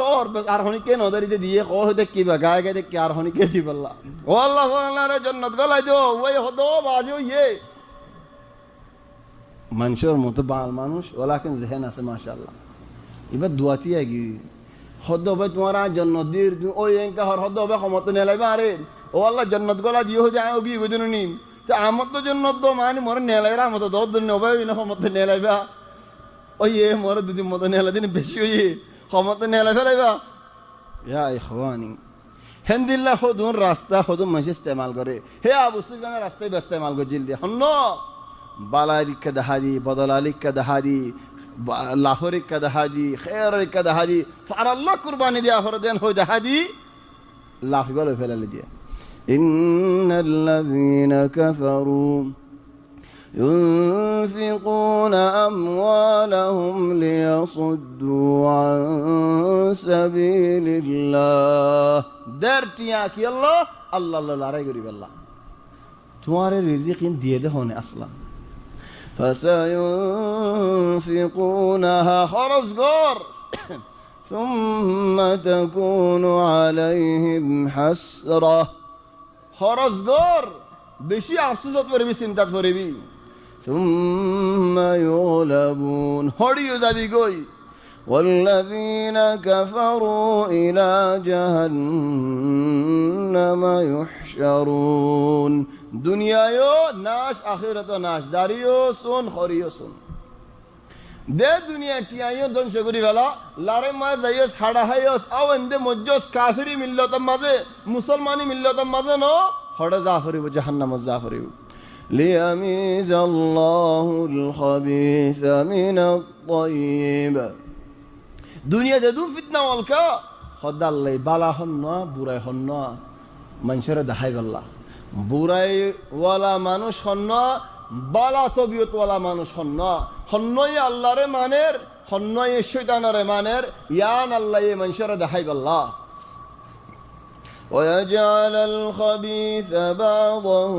আর হনিকে নদরিতে দিয়ে কহ দেখিবা গায়ে গায়ে দেখি আর হনিকে দি বললা ও আল্লাহ ফলা রে জন্নত গলাই দিও ওই হদ বাজো ইয়ে মানুষের মতো বাল মানুষ ওলা কিন্তু জেহেন আছে মাশাআল্লাহ এবার দোয়াতি আগি হদ হবে তোমার জন্নত দিয়ে ওই এঙ্কা হর হদ হবে ক্ষমতা নেলাইবা আরে ও আল্লাহ জন্নত গলা দিয়ে হয়ে যায় ওগি ওই দিন নিম তো আমার তো জন্নত তো মানে মরে নেলাইরা আমার তো 10 দিন হবে না ক্ষমতা নেলাইবা ওই এ মরে দুদিন মতো নেলা দিন বেশি ওই ক্ষমতা নেলাই ফেলাইবা ইয়া ইখওয়ানি হেন্দিল্লা হদুন রাস্তা হদুন মানুষ ইস্তেমাল করে হে আবু সুফিয়ানের রাস্তায় ইস্তেমাল করে জিল দিয়ে হন্ন বালারিকা দাহাদি বদলালিকা দাহাদি লাফরিকা দাহাদি খেরিকা দাহাদি ফার আল্লাহ কুরবানি দিয়া হর দেন হই দাহাদি লাফি বলে ফেলালে দিয়ে ইন্নাল্লাযীনা কাফারু ينفقون أموالهم ليصدوا عن سبيل الله درتيا كي الله الله الله لا غريب الله तुम्हारे रिज़िक इन दिए दे होने असला فسينفقونها خرج غور ثم تكون عليهم حسرة خرج غور بشي أفسوس فربي سنتات فربي ثم يغلبون هريو ذبي قوي والذين كفروا إلى جهنم يحشرون دنيا يو ناش آخرت ناش داريو سون خوريو سون دے دنیا ٹیائیو دن شکری والا لارے ماں زیوس ہڑا ہیوس او اندے مجوس کافری ملتا مزے مسلمانی ملتا مزے نو ہڑا زافری و جہنم زافری ليميز الله الخبيث من الطيب দুনিয়া যেদু ফিতনা অলকা হদাল্লাই বালা হন্না বুড়াই হন্না মানুষের দেখাই গল্লা বুড়াই ওয়ালা মানুষ হন্না বালা তবিয়ত ওয়ালা মানুষ হন্না হন্নই আল্লাহরে মানের হন্নই শয়তানরে মানের ইয়ান আল্লাহ মানুষের দেখাই গল্লা ويجعل الخبيث بعضه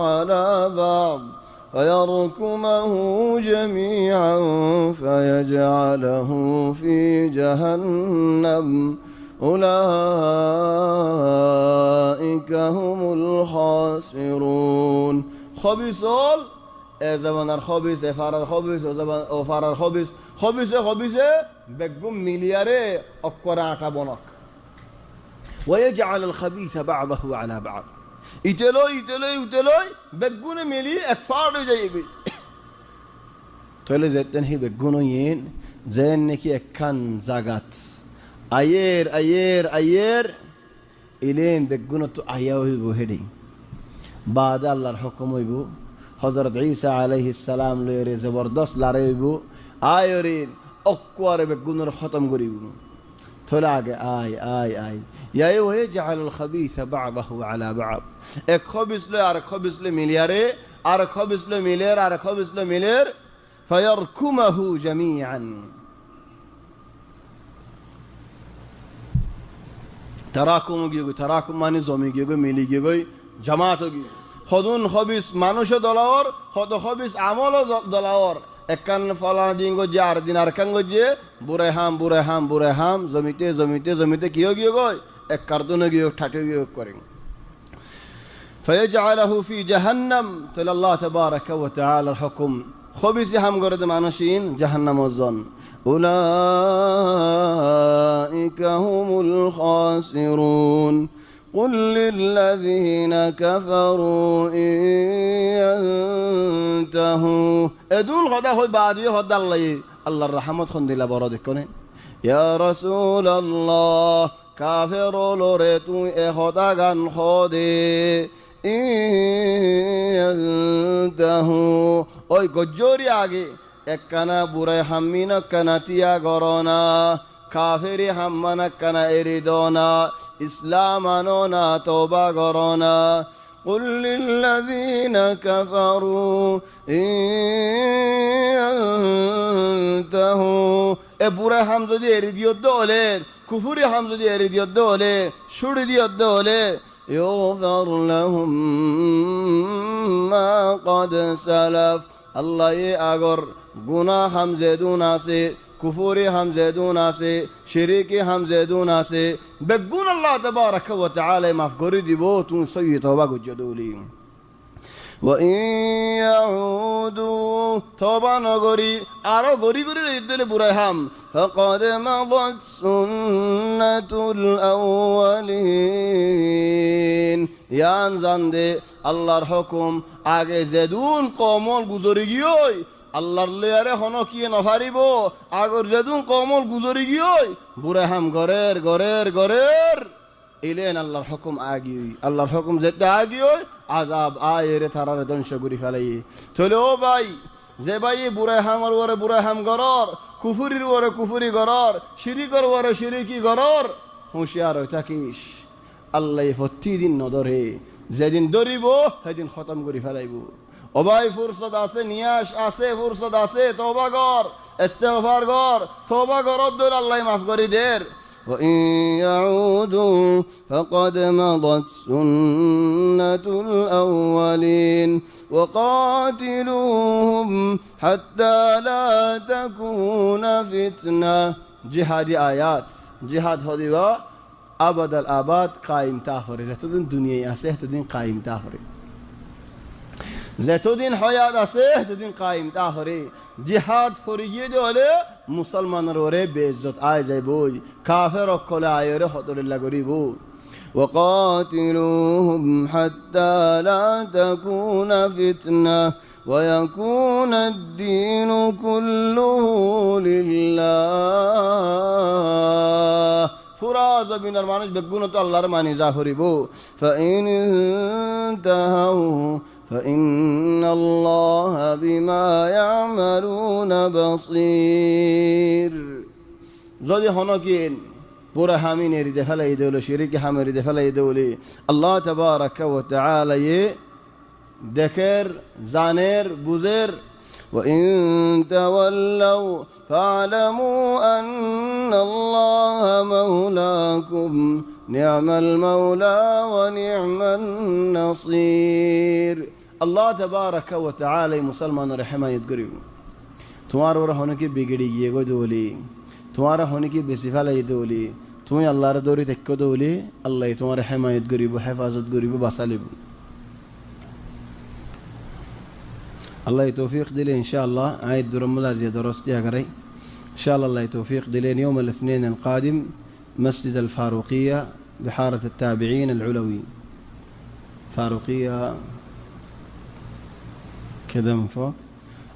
على بعض فيركمه جميعا فيجعله في جهنم أولئك هم الخاسرون خبيثول زمان الخبيث فار الخبيث وفار الخبيث خبيث بقوم ملياري أكورا عقبونك ويجعل الخبيث بعضه على بعض ইতেলই বেগুনে মিলি এক ফাড় হয়ে যাইবে তলে যেতেন হি বেগুনো ইন যেন নাকি একখান জাগাত আয়ের ইলেন বেগুনো তো আয়া হইব হেডি বাদ আল্লাহর হুকুম হইব হযরত ঈসা আলাইহিস সালাম লরে জবরদস্ত লড়াই হইব আয়রিন অকওয়ারে বেগুনোর খতম করিব থলে আগে আয় يا ويجعل الخبيث بعضه على بعض এক খবিস লে আর খবিস লে মিলিয়ারে আর খবিস লে মিলের আর খবিস লে মিলের فيركمه جميعا تراكم মানে জমি গিয়ে মিলি গিয়ে জামাত গি খদুন খবিস মানুষ দলাওর খদ খবিস আমল দলাওর একখান ফলা দিন গো আর দিন আর কান গো যে বুরে হাম জমিতে কিও গিয়ে গয় এক কার্দনে গিয়ে ঠাটে গিয়ে করেন فيجعله في جهنم تل الله تبارك وتعالى الحكم خبيث هم গরদ মানুষিন জাহান্নাম ওজন أولئك هم الخاسرون قل للذين كفروا إن ينتهوا ادون خدا হই বাদি খোদা আল্লাহর রহমত খন দিলা বড় দেখনে ইয়া রাসূলুল্লাহ কাফের লোরে তুই এ খোদা গান খোদে ইনতাহু ওই গজ্জরি আগে একখানা বুড়াই হাম্মিন একখানা তিয়া গরনা কাফেরি হাম্মান একখানা এরিদনা ইসলাম আনোনা তোবা গরনা قل للذين كفروا إن ينتهوا এ বুড়া হাম যদি এরি দিয়ত হলে কুফুরি হাম যদি এরি দিয়ত হলে ছুড়ি দিয়ত হলে يغفر لهم ما قد سلف আল্লাহ এ আগর গুনাহ হাম জেদুন আছে কুফুরি হাম জেদুন আছে শিরিকি হাম জেদুন আছে বেগুন আল্লাহ তাবারাকা ওয়া তাআলা মাফ করে দিব তুমি সহি তওবা গজ্জদুলি وإن يعودوا توبة نغري আরো গরি গরি দিলে বুড়াই হাম فقد مضت سنة الأولين ইয়ান জানদে আল্লাহর হুকুম আগে যেদুন কমল গুজরি গিয়ই আল্লাহর লেয়ারে হন কি নফারিব আগর যেদুন কমল গুজরি গিয়ই বুড়াই হাম গরের গরের গরের ইলেন আল্লাহর হুকুম আগি আল্লাহর হুকুম যেতে আগি আজাব আয়েরে থারারে ধ্বংস করি ফেলাই চলে ও ভাই যে ভাই বুড়াই হামর ওরে বুড়াই হাম গরর কুফুরির ওরে কুফুরি গরর শিরিকর ওরে শিরিকি গরর হুঁশিয়ার হয়ে থাকিস আল্লাহ প্রতিদিন নদরে যেদিন ধরিব সেদিন খতম করি ফেলাইব ও ভাই ফুরসত আছে নিয়াস আছে ফুরসত আছে তওবা কর ইস্তেগফার কর তওবা করত দল আল্লাহ মাফ করি দের وإن يعودوا فقد مضت سنة الأولين وقاتلوهم حتى لا تكون فتنة جهاد آيات جهاد هذا أبد الآباد قائم تافري لتدين دنيا أسه تدين قائم تافري যতদিন হায়াত আছে ততদিন কায়েম তাহরে জিহাদ ফরিয়ে দলে মুসলমানের ওরে বেইজ্জত আয় যাইব কাফের অকলে আয়রে হতরিল্লা করিব وقاتلوهم حتى لا تكون فتنة ويكون الدين كله لله ফুরা জমিনের মানুষ বেগুন তো আল্লাহর মানি যা করিব فإن انتهوا فإن الله بما يعملون بصير যদি হনকিন পুরা হামিন এরি দেখালাই দেউল শিরিকি হামেরি দেখালাই দেউলি আল্লাহ তাবারাকা ওয়া তাআলা দেখের জানের বুঝের وإن تولوا فاعلموا أن الله مولاكم نعم المولى ونعم النصير আল্লাহ তাবারাকা ওয়া তাআলা মুসলমানের হিমায়ত করিব তোমার ওরা হনকি বিগড়ি গিয়ে গো দৌলি তোমার হনকি বেশি ফেলাই দৌলি তুমি আল্লাহর দৌড়ি তেক্য দৌলি আল্লাহ তোমার হিমায়ত করিব হেফাজত করিব বাঁচালিব الله توفيق دلي إن شاء الله عيد رمضان زي درستي أقري إن شاء الله توفيق دلي يوم الاثنين القادم مسجد الفاروقية بحارة التابعين العلوي فاروقية كذا من فوق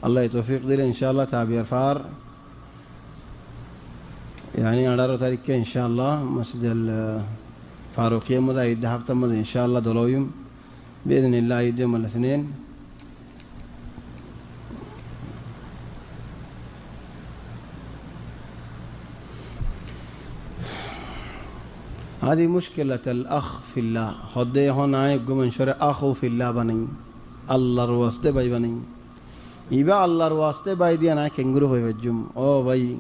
الله توفيق دلي إن شاء الله تعبير فار يعني على تاريخ إن شاء الله مسجد الفاروقية ماذا يدهب تمضي إن شاء الله دلويم بإذن الله يوم الاثنين هذه مشكلة الأخ في الله خدي هون عايق من شر أخو في الله بني الله رواسته باي بني يبا الله رواسته باي دي أنا كنغرو هو بجوم أو باي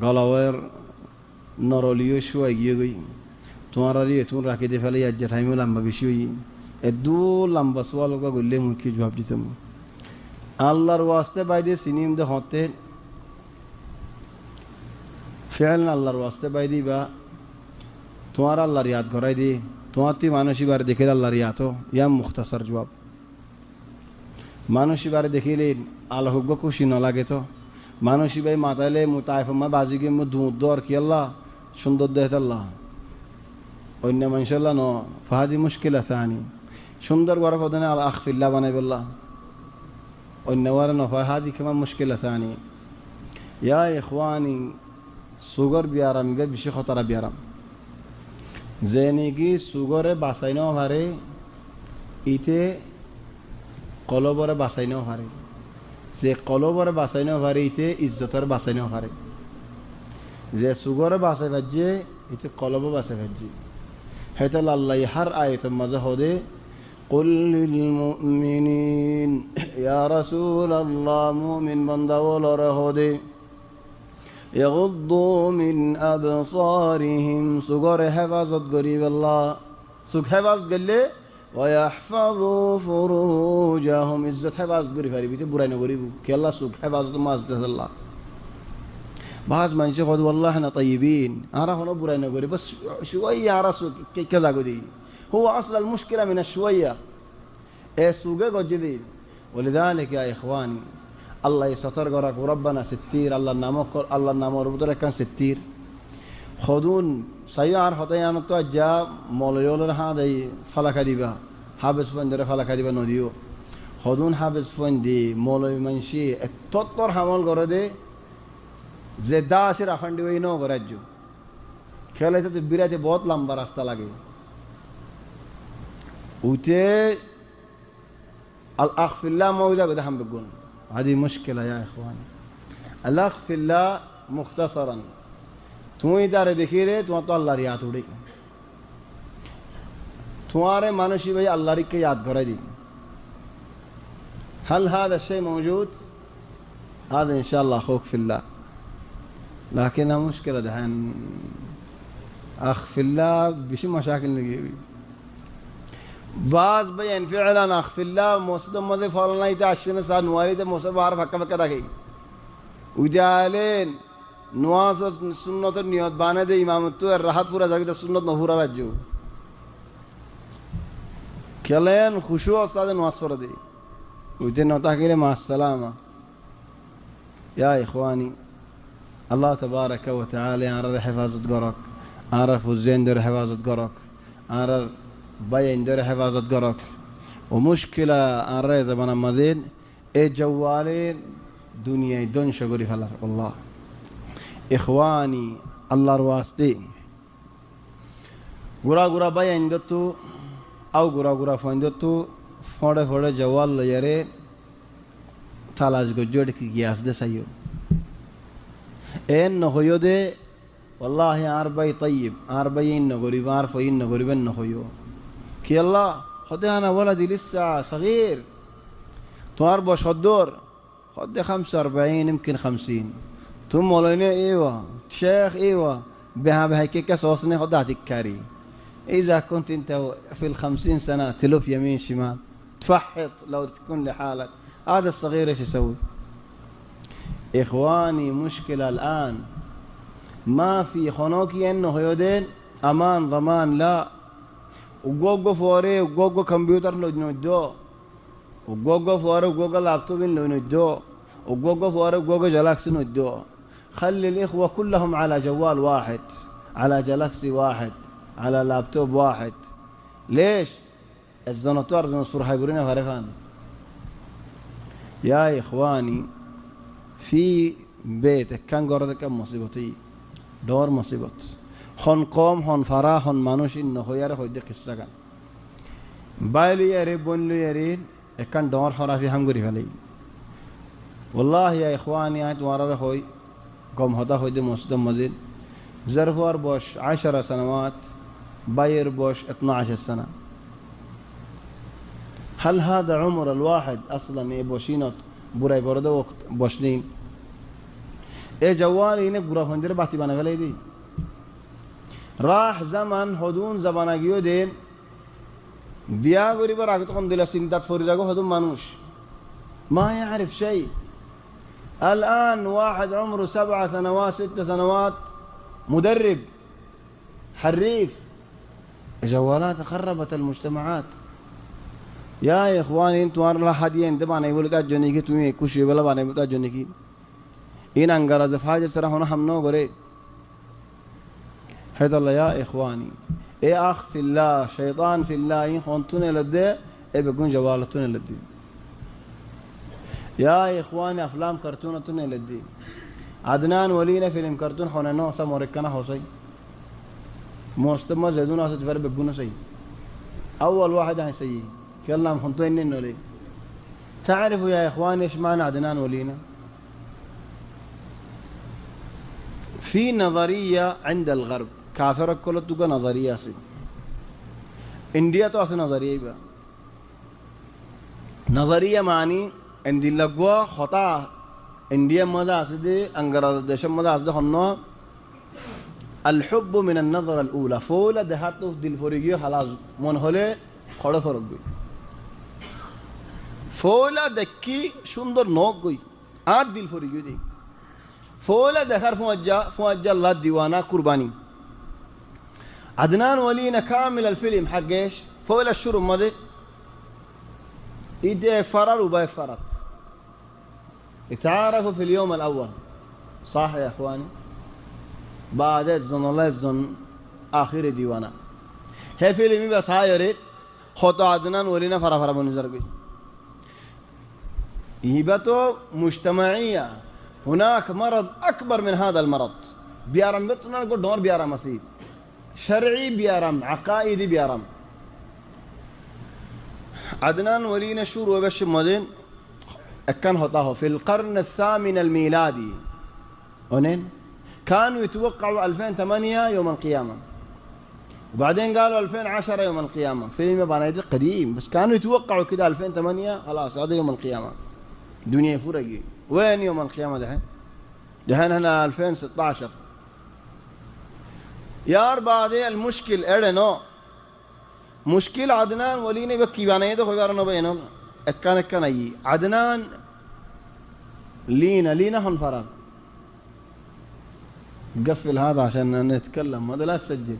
غلاوير نوروليو شو أيجي تمہارا ريه تون راكي دي فلي أجر هاي ملام ببيشوي الدول لام بسوالو کا گلے ملکی جواب جتم الله رواسته باي دي سنين ده هوته فعلا الله رواسته باي دي با तुम्हारा अल्लाह याद कराई दी तुम्हारी मानसी बारे देखे अल्लाह याद हो या मुख्तसर जवाब मानसी बारे देखिले आल्लाह हुक्म खुशी न लगे तो मानसी भाई माताले मुताइफमा बाजी के मुद्दोर की अल्लाह सुंदर देहत अल्लाह अन्य मंशल्लाह न फहादी मुश्किल थानी सुंदर वारा फदने अल अखफिल्ला बने बल्ला अन्य वारा न फहादी कमा मुश्किल थानी या इख्वानी सुगर बियाराम बे बिशी खतरा बियाराम जेनेगी सुगरे बासाइनो भारे ইতে কলবরে বাঁচাইনেও পারে, যে কলবরে বাঁচাইনেও পারে ইতে ইজ্জতরে বাঁচাইনেও পারে, যে সুগরে বাঁচাই পারছে ইতে কলব বাঁচাই পারছে। হেতে আল্লাহ হার আয়াতের মাঝে হদে قل للمؤمنين يا رسول الله مؤمن بندا ولا هدي يغضوا من أبصارهم سجر حفاظت قريب الله سج حفاظ قال لي ويحفظوا فروجهم عزت حفاظ قريب هاري بيته برانا قريبو كي الله سج حفاظ ما عزت الله بعض من يقول والله احنا طيبين أراه هنا برانا قريب بس شوية عرسوا كذا قدي هو أصل المشكلة من الشوية سوقه جديد. ولذلك يا إخواني الله يستر قرك وربنا ستير الله نامه ربطه كان ستير خدون سيار خطيان تو جا موليول هذا فلك ديبا حابس فندر فلك ديبا نوديو خدون حابس فندي مولوي منشي تطر حمل قرده زدا سر افندي وينو قرجو खेले तो बिराते बहुत लंबा रास्ता लगे उते الأخ في الله موجودة قد هم بقول هذه مشكلة يا إخواني. الأخ في الله مختصرا तुम्हें इधर देखिए तुम्हारे तो अल्लाह याद उड़ी तुम्हारे मानुषी भाई अल्लाह के याद करा दी هل هذا الشيء موجود؟ هذا إن شاء الله أخوك في الله لكنها مشكلة دحين أخ في الله بشي مشاكل نجيبي بعض بين فعلا أخ في الله موسد ماذا فعلنا يتعشم سان نواري ده موسد بعرف هكذا كذا كي وجالين نواز سنة النيات بانه ده إمام تو الراحت فورا جاكي ده سنة نفورا رجو كلين خشوع أستاذ نواز فورا ده وجن نوتا كيله مع السلامة. يا إخواني الله تبارك وتعالى عرف حفاظة قرك عرف الزين در حفاظة قرك عرف بين در حفاظة قرك ومشكلة عرف زمان مزين جوالين دنيا دون شغوري فلر والله إخواني الله رواسطي غورا غورا بين دتو أو غورا غورا فندتو فوڑے فوڑے جوال لیرے تالاج کو جوڑ کی گیاس دے سيو ان نخيو دے والله عربي طيب عربيين نغريب عارفين نغريبن نخيو كي الله خدي انا ولدي لسه صغير تاربش خدور خدي 45 يمكن 50 ثم مولانا ايوه شيخ ايوه بها هيك كسوسني خداتك كاري اذا كنت انت في 50 سنه تلف يمين شمال تفحط لو تكون لحالك هذا الصغير ايش يسوي؟ اخواني مشكله الان ما في خنوكي انه هيودين امان ضمان لا وجوجو فوري وجوجو كمبيوتر لو نودو وجوجو فوري وجوجو لابتوب لو نودو وجوجو فوري وجوجو جالاكسي نودو خلي الاخوه كلهم على جوال واحد على جالاكسي واحد على لابتوب واحد. ليش؟ الزنطور زنصور حيقولين فارفان. يا إخواني في بيت كان قردك مصيبتي دور مصيبت هون قوم هون فرا هون مانوش إنه خيار خود قصة بايلي يري بونلي يري كان دور خرا في هم غري فلي والله يا إخواني أنت ورا خوي قوم هذا خوي مسجد مزيد زرفور بوش 10 سنوات باير بوش 12 سنة. هل هذا عمر الواحد أصلاً يبوشينات براي برده وقت بوشنين جوالي إنك برا فندر بحتي بنا غلي دي راح زمن هدون زباناجيو دين بيا غريب راكتكم دلا سنتات فوريزاكو هدون مانوش ما يعرف شيء. الآن واحد عمره 7 سنوات 6 سنوات مدرب حريف جوالات خربت المجتمعات. يا إخواني انتوا أرلا حديين دبانا يقولوا تاجوني كي تومي كوشي بلا بانا تاجوني كي إن أنقرز في حاجة سرحونا حمنو قري هذا الله. يا إخواني أخ في الله شيطان في الله إن خونتوني لدي بيكون جوالتوني لدي. يا إخواني أفلام كرتونة توني لدي عدنان ولينا فيلم كرتون خونا نو سموركنا حوصي مستمر زيدون أسد فرق بيكون سي أول واحد عن سيء كلام خنطين نولي. تعرفوا يا إخواني إيش معنى عدنان ولينا؟ في نظرية عند الغرب كافرة كل تبقى نظرية سي إنديا تو أصل نظرية بقى نظرية معني عند اللقوة خطأ إنديا ماذا أصدي أنجرادش ماذا أصدي خنوا الحب من النظرة الأولى فولا دهاتو دل فريقية خلاص من هله خدا فرقي فولا دكي شندر نوقي عاد دل فريقية دي فولا دخر فوجا الله ديوانا قرباني عدنان ولينا كامل الفيلم حقش فولا الشرب مضي إيدي فرر وباي فرط اتعارفوا في اليوم الأول صح يا إخواني بعد الزن الله الزن آخر ديوانا هي فيلمي بس هاي يريد خطأ عدنان ولينا فرا بنزر بي هبته مجتمعية هناك مرض أكبر من هذا المرض بيارم بتنا نقول دور بيارم مسيب شرعي بيارم عقائدي بيارم عدنان ولينا شور وبش مدين كان هطاه في القرن الثامن الميلادي هنين كانوا يتوقعوا 2008 يوم القيامة وبعدين قالوا 2010 يوم القيامة فيلم بنادي قديم بس كانوا يتوقعوا كده 2008 خلاص هذا يوم القيامة دنيا فرقي وين يوم القيامة دحين هنا 2016 يا أربعة دي المشكل إرنو مشكل عدنان وليني بكي بانا يدو خيارنا بينهم كان أي عدنان لينا هنفران قفل هذا عشان نتكلم هذا لا تسجل